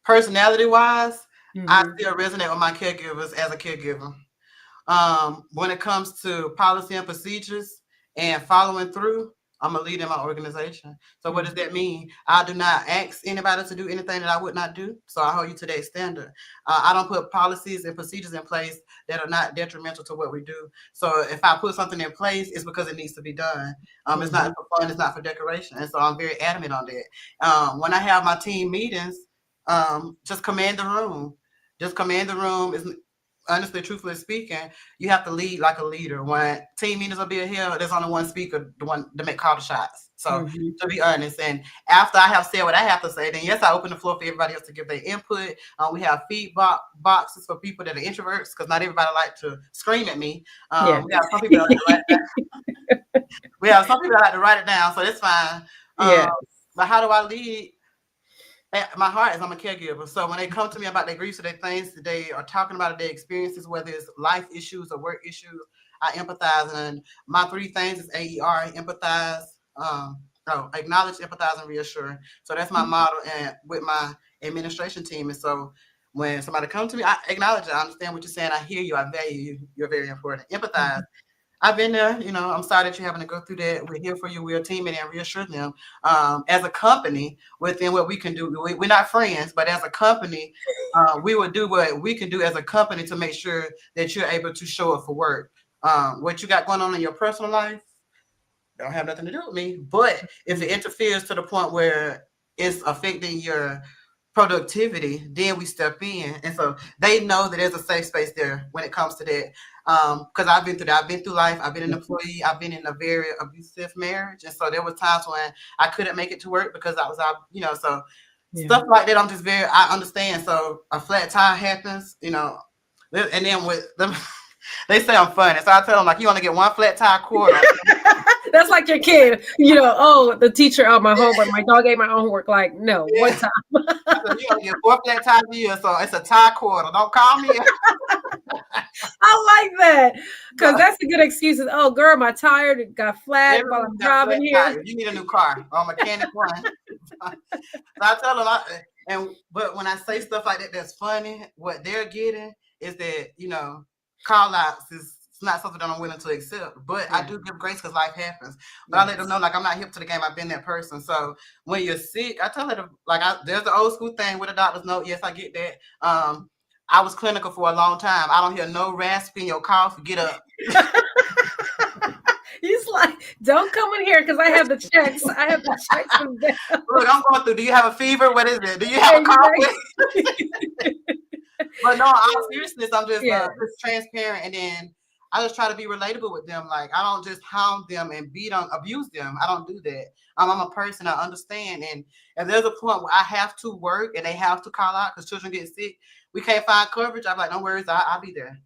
personality wise, I Hmm. still resonate with my caregivers as a caregiver. When it comes to policy and procedures and following through, I'm a leader in my organization. So what does Hmm. that mean? I do not ask anybody to do anything that I would not do. So I hold you to that standard. I don't put policies and procedures in place that are not detrimental to what we do. So if I put something in place, it's because it needs to be done. It's not Hmm. for fun. It's not for decoration. And so I'm very adamant on that. When I have my team meetings, just command the room. Just command the room. Is honestly, truthfully speaking, you have to lead like a leader. When team meetings will be here, there's only one speaker, the one to make call the shots. So Hmm. to be honest, and after I have said what I have to say, then yes, I open the floor for everybody else to give their input. We have feedback boxes for people that are introverts because not everybody like to scream at me. Yeah. We have some people that like to write it down. We have some people that like to write it down, so that's fine. Um, Yeah. but how do I lead? My heart is I'm a caregiver. So when they come to me about their griefs or their things that they are talking about their experiences, whether it's life issues or work issues, I empathize. And my three things is AER, empathize, acknowledge, empathize, and reassure. So that's my model and with my administration team. And so when somebody comes to me, I acknowledge it. I understand what you're saying. I hear you. I value you. You're very important. Empathize. I've been there. I'm sorry that you're having to go through that. We're here for you. We're a team, and reassure them. As a company, within what we can do, we're not friends, but as a company, we will do what we can do as a company to make sure that you're able to show up for work. What you got going on in your personal life don't have nothing to do with me. But if it interferes to the point where it's affecting your productivity, then we step in. And so they know that there's a safe space there when it comes to that. Because I've been through that. I've been through life. I've been an employee. I've been in a very abusive marriage. And so there were times when I couldn't make it to work because I was out, so stuff like that. I understand. So a flat tire happens, and then with them, they say I'm funny. So I tell them, like, you only get one flat tire quarter. That's like your kid, oh, the teacher out my homework, my dog ate my own homework. Like, no, one time. You only get 4 flat tires a year, so it's a tire quarter. Don't call me. I like that because that's a good excuse. Oh, girl, my tire got flat while I'm driving here. Tire. You need a new car or mechanic one. So I tell them, but when I say stuff like that, that's funny. What they're getting is that call outs is not something that I'm willing to accept. But I do give grace because life happens. But I let them know, like, I'm not hip to the game. I've been that person. So when you're sick, I tell them, like, there's the old school thing with a doctor's note. Yes, I get that. I was clinical for a long time. I don't hear no rasping your cough. Get up. He's like, don't come in here because I have the checks. I have the checks from them. Look, I'm going through. Do you have a fever? What is it? Do you have a cough? But no, all seriousness, I'm just transparent, and then I just try to be relatable with them. Like, I don't just hound them and abuse them. I don't do that. I'm a person. I understand, and if there's a point where I have to work and they have to call out because children get sick, we can't find coverage. I'm like, no worries, I'll be there.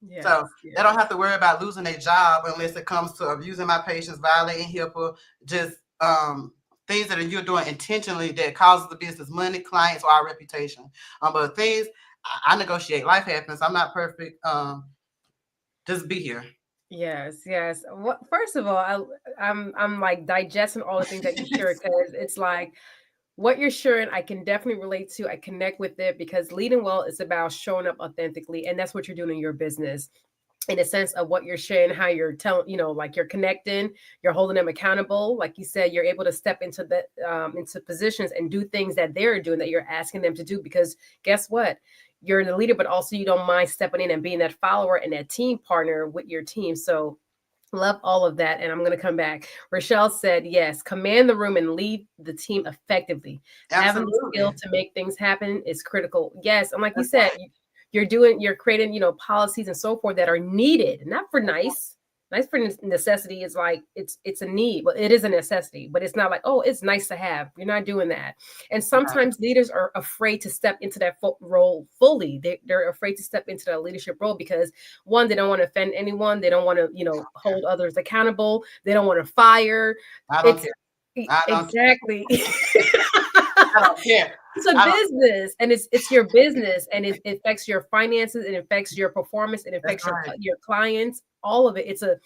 Yes, so they don't have to worry about losing their job unless it comes to abusing my patients, violating HIPAA, just things that you're doing intentionally that causes the business money, clients, or our reputation. But things I negotiate. Life happens. I'm not perfect. Just be here. Yes. Well, first of all, I'm like digesting all the things that you share because it's like what you're sharing, I can definitely relate to. I connect with it because leading well is about showing up authentically, and that's what you're doing in your business. In a sense of what you're sharing, how you're telling, like you're connecting, you're holding them accountable. Like you said, you're able to step into into positions and do things that they're doing that you're asking them to do. Because guess what? You're the leader, but also you don't mind stepping in and being that follower and that team partner with your team. So love all of that. And I'm going to come back. Rochelle said, yes, command the room and lead the team effectively. Absolutely. Having the skill to make things happen is critical. Yes. And like you said, you're creating, policies and so forth that are needed, not for nice for necessity. Is like, it's a need. Well, it is a necessity, but it's not like, oh, it's nice to have. You're not doing that. And sometimes leaders are afraid to step into that role fully. They're afraid to step into that leadership role because one, they don't want to offend anyone. They don't want to, hold others accountable. They don't want to fire. I don't care. Exactly. I don't care. It's a business, and it's your business, and it affects your finances, it affects your performance, it affects your clients, all of it. It's a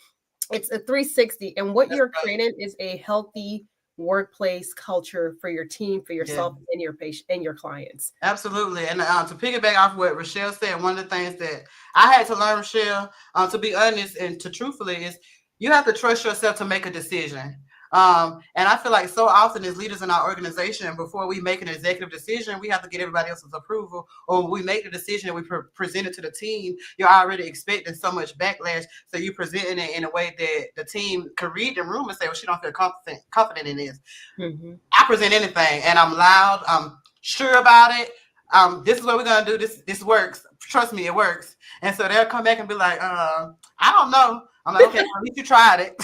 360, and what you're creating is a healthy workplace culture for your team, for yourself, and your patient and your clients. Absolutely. And to piggyback off what Rochelle said, one of the things that I had to learn, Rochelle, to be honest and to truthfully, is you have to trust yourself to make a decision. And I feel like so often as leaders in our organization, before we make an executive decision, we have to get everybody else's approval, or when we make the decision and we present it to the team, you're already expecting so much backlash. So you presenting it in a way that the team can read the room and say, well, she don't feel confident in this. Mm-hmm. I present anything and I'm loud. I'm sure about it. This is what we're going to do. This works. Trust me, it works. And so they'll come back and be like, I don't know. I'm like, okay, at least you tried it.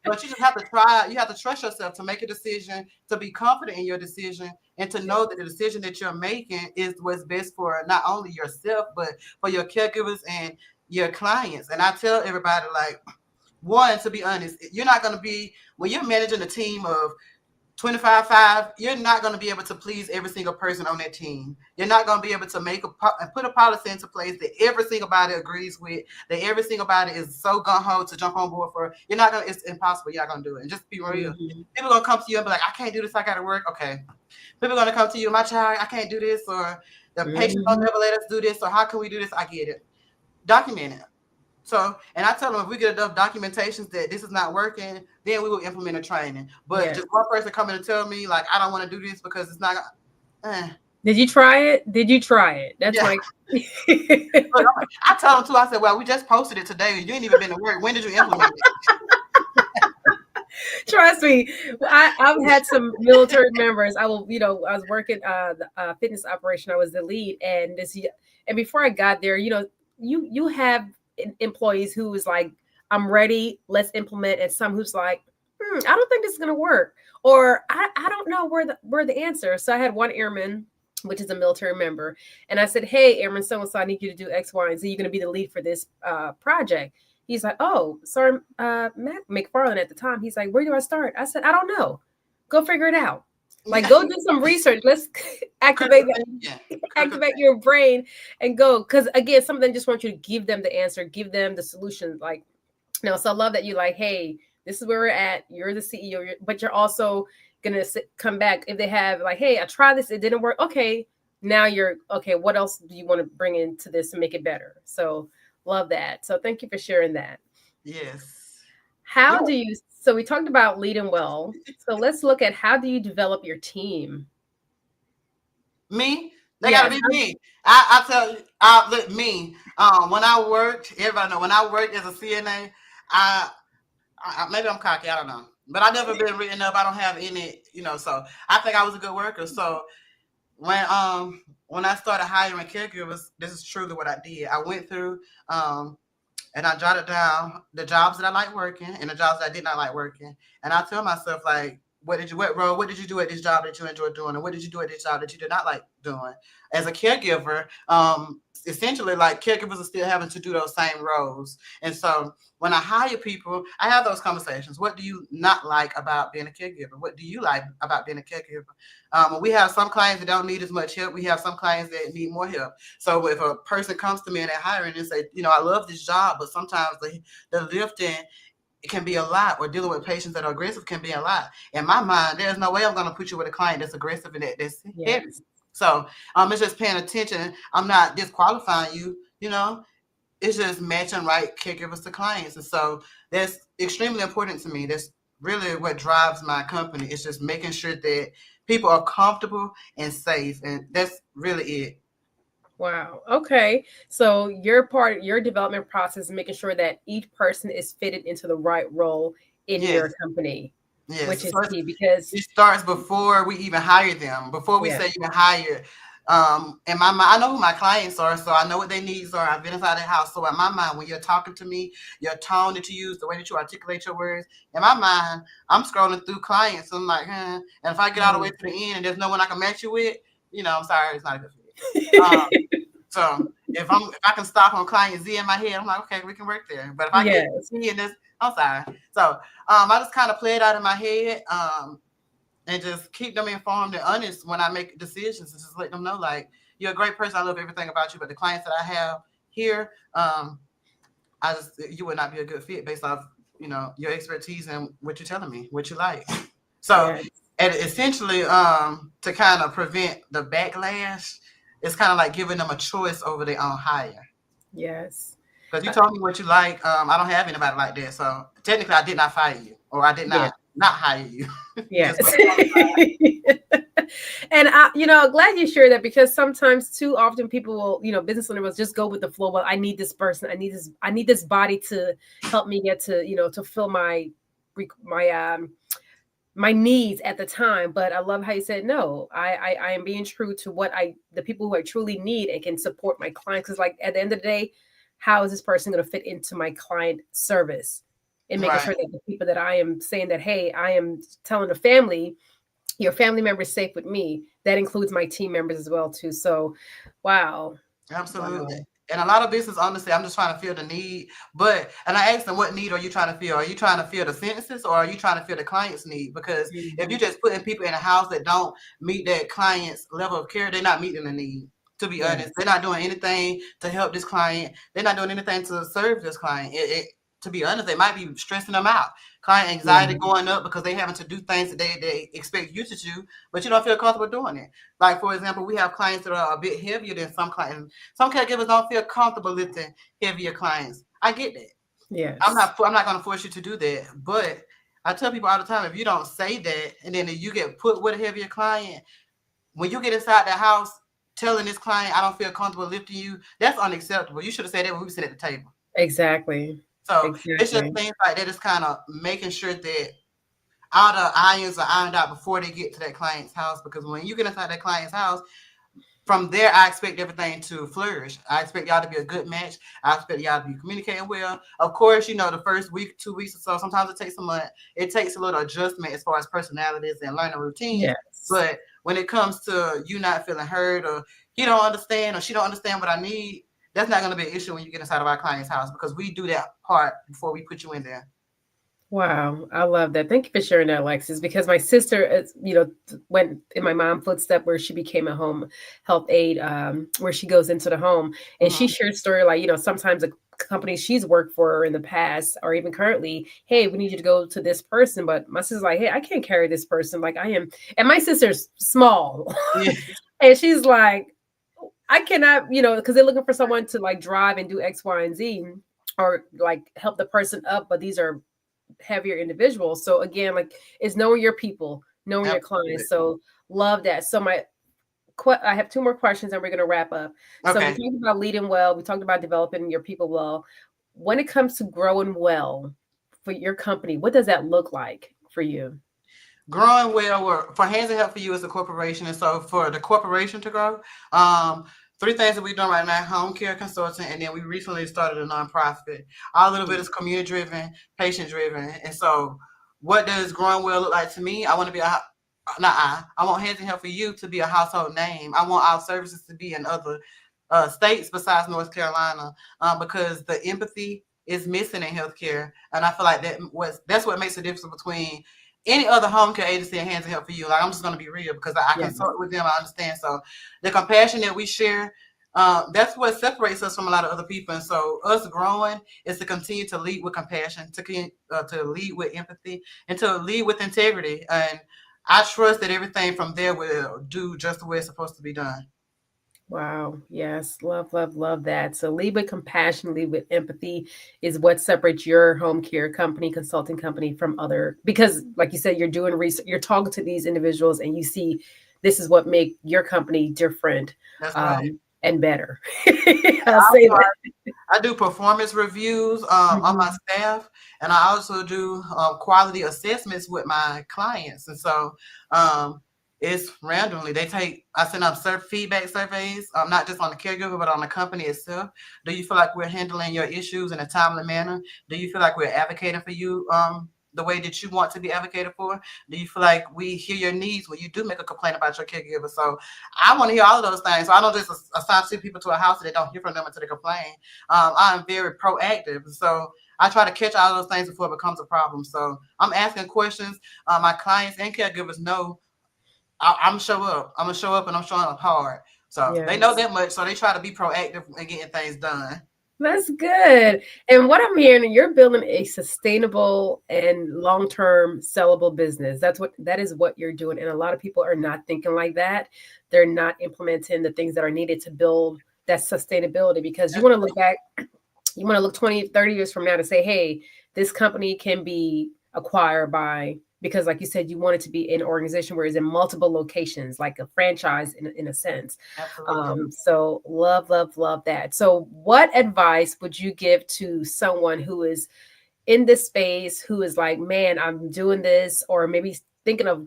But you just have to try. You have to trust yourself to make a decision, to be confident in your decision, and to know that the decision that you're making is what's best for not only yourself, but for your caregivers and your clients. And I tell everybody, like, one, to be honest, you're not going to be, when you're managing a team of 25-5, you're not going to be able to please every single person on that team. You're not going to be able to put a policy into place that every single body agrees with, that every single body is so gung-ho to jump on board for. You're not going to, it's impossible. You're not going to do it. And just be real. Mm-hmm. People are going to come to you and be like, I can't do this. I got to work. Okay. People are going to come to you, my child, I can't do this, or the patient don't never let us do this, or how can we do this? I get it. Document it. So, and I tell them if we get enough documentations that this is not working, then we will implement a training. But Yes. just one person coming to tell me like I don't want to do this because it's not. Eh, Did you try it? Did you try it? That's yeah. my. Look, I tell them too. I said, well, we just posted it today. You ain't even been to work. When did you implement Trust me, I've had some military members. I will, I was working the fitness operation. I was the lead, and before I got there, you have employees who is like, "I'm ready, let's implement," and some who's like, "I don't think this is gonna work," or I don't know where the answer. So I had one airman, which is a military member, and I said, "Hey, airman, so and so, I need you to do X, Y, and Z. You're gonna be the lead for this project." He's like, "Oh, sorry, Matt McFarland at the time." He's like, "Where do I start?" I said, "I don't know. Go figure it out. Like, go do some research. Let's activate activate your brain and go." Because again, some of them just want you to give them the answer, give them the solution. Like, so I love that you like, hey, this is where we're at. You're the CEO, but you're also gonna come back if they have like, hey, I tried this, it didn't work. Okay, now you're okay. What else do you want to bring into this to make it better? So love that. So thank you for sharing that. Yes. Yeah. How do you? So we talked about leading well. So let's look at how do you develop your team? Me? They gotta Yes. be me. I tell you, I look me. When I worked, everybody know when I worked as a CNA, maybe I'm cocky, I don't know. But I never been written up. I don't have any, so I think I was a good worker. So when I started hiring caregivers, this is truly what I did. I went through and I jotted down the jobs that I like working and the jobs that I did not like working. And I tell myself like, what did you do at this job that you enjoyed doing? And what did you do at this job that you did not like doing? As a caregiver, essentially like caregivers are still having to do those same roles. And so when I hire people, I have those conversations. What do you not like about being a caregiver? What do you like about being a caregiver? We have some clients that don't need as much help. We have some clients that need more help. So if a person comes to me and they're hiring and say, I love this job, but sometimes the lifting it can be a lot, or dealing with patients that are aggressive can be a lot. In my mind, there's no way I'm going to put you with a client that's aggressive and that's heavy. So it's just paying attention. I'm not disqualifying you, it's just matching right caregivers to clients. And so that's extremely important to me. That's really what drives my company. It's just making sure that people are comfortable and safe. And that's really it. Wow. Okay. So your development process is making sure that each person is fitted into the right role in Yes. your company, which Yes. is So key because it starts before we even hire them, before we say even hire. In my mind, I know who my clients are, so I know what their needs are. I've been inside their house. So in my mind, when you're talking to me, your tone that you use, the way that you articulate your words, in my mind, I'm scrolling through clients. I'm like, And if I get all the way to the end and there's no one I can match you with, I'm sorry, it's not a good fit. So if I can stop on client Z in my head, I'm like, okay, we can work there. But if I get Z in this, I'm sorry. So I just kind of play it out in my head. And just keep them informed and honest when I make decisions, and just let them know like you're a great person. I love everything about you, but the clients that I have here, you would not be a good fit based off your expertise and what you're telling me, what you like. So, and essentially, to kind of prevent the backlash, it's kind of like giving them a choice over their own hire. Yes. Because you told me what you like. I don't have anybody like that, so technically, I did not fire you, or I did not hire you. Yes. And glad you shared that because sometimes too often people will, business owners just go with the flow. Well, I need this person. I need this body to help me get to, to fill my needs at the time. But I love how you said, no, I am being true to what the people who I truly need and can support my clients. Because like at the end of the day, how is this person going to fit into my client service? And making sure that the people that I am saying that, hey, I am telling the family, your family member is safe with me. That includes my team members as well too. So, wow. Absolutely. Wow. And a lot of business, honestly, I'm just trying to feel the need. And I asked them, what need are you trying to feel? Are you trying to feel the sentences or are you trying to feel the client's need? Because if you're just putting people in a house that don't meet that client's level of care, they're not meeting the need. To be honest, they're not doing anything to help this client. They're not doing anything to serve this client. To be honest, they might be stressing them out. Client anxiety going up because they having to do things that they expect you to do, but you don't feel comfortable doing it. Like, for example, we have clients that are a bit heavier than some clients. Some caregivers don't feel comfortable lifting heavier clients. I get that. Yes. I'm not going to force you to do that. But I tell people all the time, if you don't say that, and then you get put with a heavier client, when you get inside the house telling this client, I don't feel comfortable lifting you, that's unacceptable. You should have said that when we were sitting at the table. Exactly. So it's just Exactly. things like that. It's kind of making sure that all the irons are ironed out before they get to that client's house. Because when you get inside that client's house, from there, I expect everything to flourish. I expect y'all to be a good match. I expect y'all to be communicating well. Of course, the first week, 2 weeks or so, sometimes it takes a month. It takes a little adjustment as far as personalities and learning routines. Yes. But when it comes to you not feeling heard, or he don't understand, or she don't understand what I need, that's not going to be an issue when you get inside of our client's house, because we do that part before we put you in there. Wow, I love that. Thank you for sharing that, Alexis. Because my sister, went in my mom's footstep where she became a home health aide, where she goes into the home and she Mm-hmm. shared story like, sometimes the companies she's worked for in the past or even currently, hey, we need you to go to this person. But my sister's like, hey, I can't carry this person. Like I am, and my sister's small, Yeah. and she's like, I cannot, because they're looking for someone to like drive and do X, Y, and Z, or like help the person up. But these are heavier individuals. So again, like it's knowing your people, knowing your Absolutely. clients. So love that. So I have two more questions and we're going to wrap up. So we Okay. talked about leading well. We talked about developing your people well. When it comes to growing well for your company, what does that look like for you? Growing well, for Hands and Help for You as a corporation. And so for the corporation to grow, um, three things that we're doing right now: home care consultant, and then we recently started a nonprofit. All of it is community driven, patient driven. And so what does growing well look like to me? I want to be a not I want Hands and Help for You to be a household name. I want our services to be in other states besides North Carolina, because the empathy is missing in healthcare, and I feel like that's what makes the difference between any other home care agency and Hands and Help for You. Like, I'm just gonna be real, because I Yes. consult with them. I understand. So the compassion that we share, that's what separates us from a lot of other people. And so us growing is to continue to lead with compassion, to lead with empathy, and to lead with integrity. And I trust that everything from there will do just the way it's supposed to be done. Wow. Yes. Love, love, love that. So lead with compassion, lead with empathy is what separates your home care company, consulting company from other, because like you said, you're doing research, you're talking to these individuals and you see this is what make your company different, That's right. um, and better. I'll say that. I do performance reviews on my Mhm. staff, and I also do quality assessments with my clients. And so um, it's randomly. I send out feedback surveys, not just on the caregiver, but on the company itself. Do you feel like we're handling your issues in a timely manner? Do you feel like we're advocating for you the way that you want to be advocated for? Do you feel like we hear your needs when you do make a complaint about your caregiver? So I want to hear all of those things. So I don't just assign two people to a house and they don't hear from them until they complain. I'm very proactive. So I try to catch all those things before it becomes a problem. So I'm asking questions. My clients and caregivers know I'm show up. I'm gonna show up, and I'm showing up hard. So they know Yes. that much. So they try to be proactive and getting things done. That's good. And what I'm hearing, you're building a sustainable and long-term sellable business. That is what you're doing. And a lot of people are not thinking like that. They're not implementing the things that are needed to build that sustainability because you That's want to look back, you want to look 20, 30 years from now to say, hey, this company can be acquired by, because like you said, you want it to be an organization where it's in multiple locations, like a franchise in a sense. absolutely. So love, love, love that. So what advice would you give to someone who is in this space, who is like, man, I'm doing this, or maybe thinking of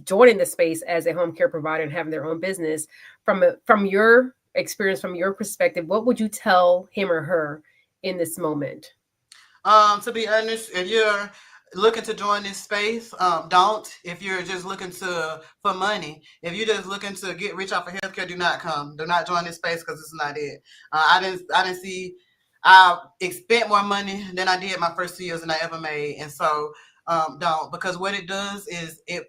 joining the space as a home care provider and having their own business from your experience, from your perspective, what would you tell him or her in this moment? To be honest, if you're looking to join this space, don't. If you're just looking for money, if you're just looking to get rich off of healthcare, do not come. Do not join this space, because it's not it. I didn't see. I spent more money than I did my first 2 years than I ever made, and so don't, because what it does is it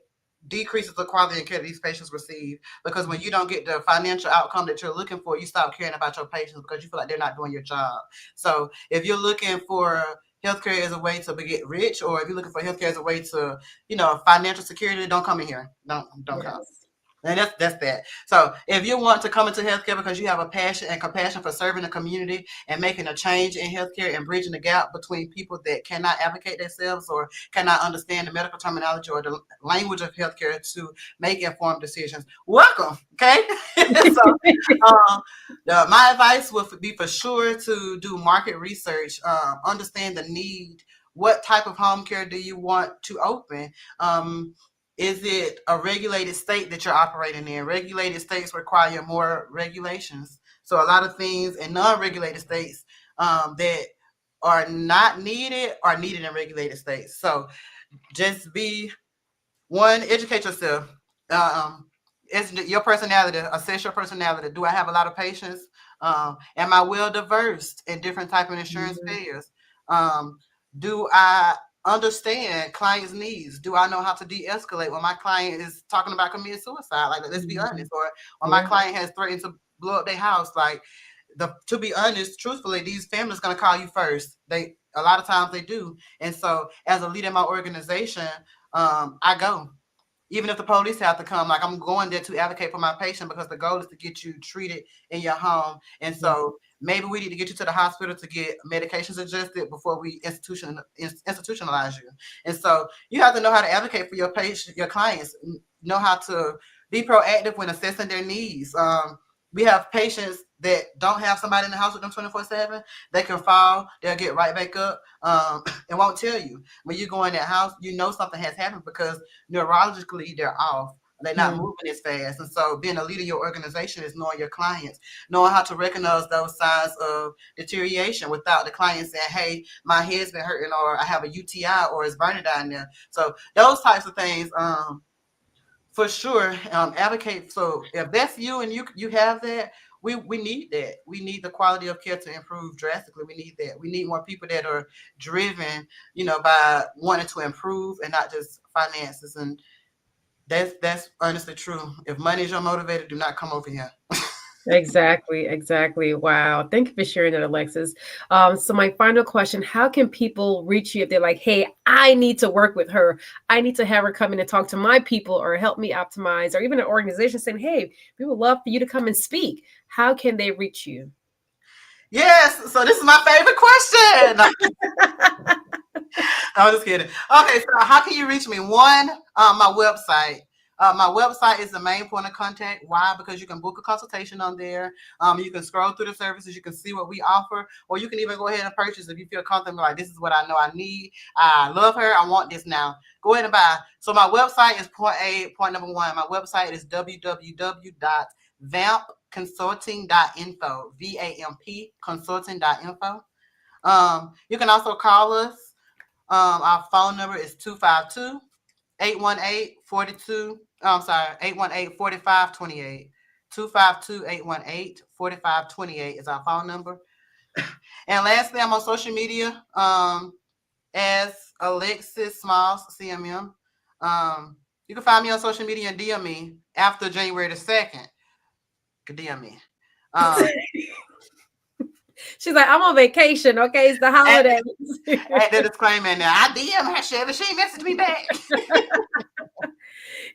decreases the quality of care these patients receive. Because when you don't get the financial outcome that you're looking for, you stop caring about your patients because you feel like they're not doing your job. So if you're looking for healthcare as a way to get rich, or if you're looking for healthcare as a way to, financial security, don't come in here. Don't come. Yes. And that's that. So if you want to come into healthcare because you have a passion and compassion for serving the community and making a change in healthcare and bridging the gap between people that cannot advocate themselves or cannot understand the medical terminology or the language of healthcare to make informed decisions, welcome. Okay. So my advice would be for sure to do market research, understand the need. What type of home care do you want to open? Is it a regulated state that you're operating in? Regulated states require more regulations. So a lot of things in non-regulated states that are not needed are needed in regulated states. So just be one, educate yourself. It's your personality. Assess your personality. Do I have a lot of patience? Am I well diverse in different type of insurance payers? Do I understand clients' needs? Do I know how to de-escalate when my client is talking about committing suicide? Like, let's be honest. Or when my client has threatened to blow up their house, like, to be honest, truthfully, these families gonna call you first. They a lot of times they do. And so as a leader in my organization, I go. Even if the police have to come, like, I'm going there to advocate for my patient because the goal is to get you treated in your home. And so maybe we need to get you to the hospital to get medications adjusted before we institutionalize you. And so you have to know how to advocate for your patient, your clients, know how to be proactive when assessing their needs. We have patients that don't have somebody in the house with them 24/7. They can fall, they'll get right back up, and won't tell you. When you go in that house, you know something has happened because neurologically they're off. They're not moving as fast. And so being a leader in your organization is knowing your clients, knowing how to recognize those signs of deterioration without the client saying, hey, my head's been hurting, or I have a UTI, or it's burning down there. So those types of things, for sure, advocate. So if that's you and you have that, we need that. We need the quality of care to improve drastically. We need that. We need more people that are driven, by wanting to improve and not just finances. And that's honestly true. If money is your motivator, do not come over here. Exactly. Wow. Thank you for sharing that, Alexis. So my final question, how can people reach you if they're like, hey, I need to work with her. I need to have her come in and talk to my people or help me optimize, or even an organization saying, hey, we would love for you to come and speak. How can they reach you? Yes. So this is my favorite question. I'm just kidding. Okay, so how can you reach me? One, my website. My website is the main point of contact. Why? Because you can book a consultation on there. You can scroll through the services. You can see what we offer, or you can even go ahead and purchase if you feel comfortable. Like, this is what I know I need. I love her. I want this now. Go ahead and buy. So my website is point A. Point number one. My website is www.vampconsulting.info. VAMP consulting.info. You can also call us. Our phone number is 252-818-42. I'm sorry, 818-4528. 252-818-4528 is our phone number. And lastly, I'm on social media as Alexis Smalls Cmm. You can find me on social media and DM me after January the 2nd. DM me. She's like, I'm on vacation. Okay, it's the holidays. At the disclaimer now, I DM her, Chevy. She messaged me back.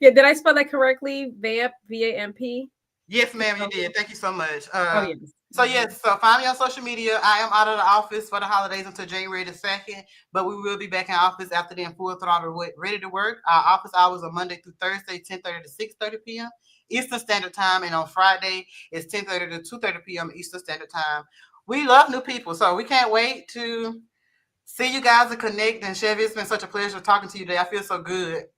Yeah, did I spell that correctly? VAMP, VAMP? Yes, ma'am, you did. Thank you so much. Yes. So find me on social media. I am out of the office for the holidays until January the 2nd, but we will be back in office after then, full throttle, ready to work. Our office hours are Monday through Thursday, 10:30 to 6:30 p.m. Eastern Standard Time, and on Friday it's 10:30 to 2:30 p.m. Eastern Standard Time. We love new people, so we can't wait to see you guys and connect. And Chevy, it's been such a pleasure talking to you today. I feel so good.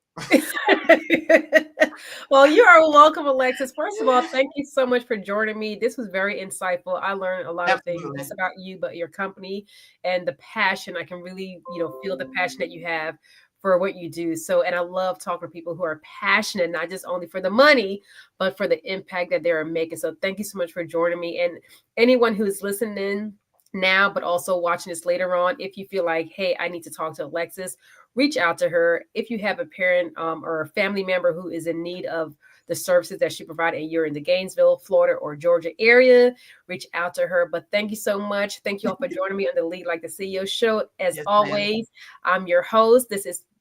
Well, you are welcome, Alexis. First of all, thank you so much for joining me. This was very insightful. I learned a lot of things just about you, but your company and the passion. I can really, feel the passion that you have for what you do. So, and I love talking to people who are passionate, not just only for the money, but for the impact that they're making. So thank you so much for joining me. And anyone who's listening now, but also watching this later on, if you feel like, hey, I need to talk to Alexis, reach out to her. If you have a parent or a family member who is in need of the services that she provides and you're in the Gainesville, Florida, or Georgia area, reach out to her. But thank you so much. Thank you all for joining me on the Lead Like the CEO show. As always, I'm your host.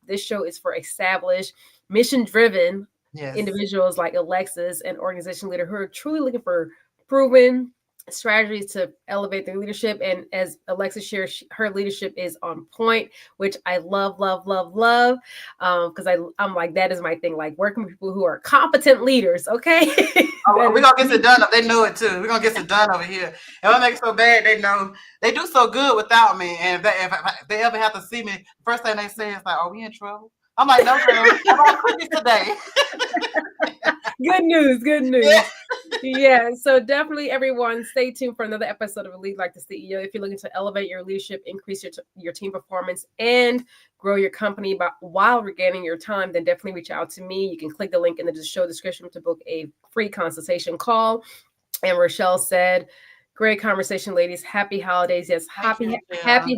This show is for established, mission-driven Yes. individuals like Alexis and organization leader who are truly looking for proven strategies to elevate their leadership. And as Alexis shares, her leadership is on point, which I love, love, love, love. Because I'm like, that is my thing, like working with people who are competent leaders. Okay. Oh, we're gonna get it done. They know it too. We're gonna get it done over here. And what makes it so bad, they know they do so good without me. And if they ever have to see me, first thing they say is like, "Are we in trouble?" I'm like, "No, girl. I got cookies today." Good news. Good Yeah. news. Yeah, so definitely everyone stay tuned for another episode of Lead Like the CEO. If you're looking to elevate your leadership, increase your team performance, and grow your company while regaining your time, then definitely reach out to me. You can click the link in the show description to book a free consultation call. And Rochelle said, great conversation, ladies. Happy holidays. Yes, happy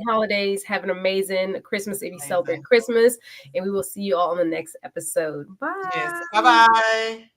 holidays. Have an amazing Christmas if you celebrate Christmas. And we will see you all on the next episode. Bye. Yes. Bye-bye.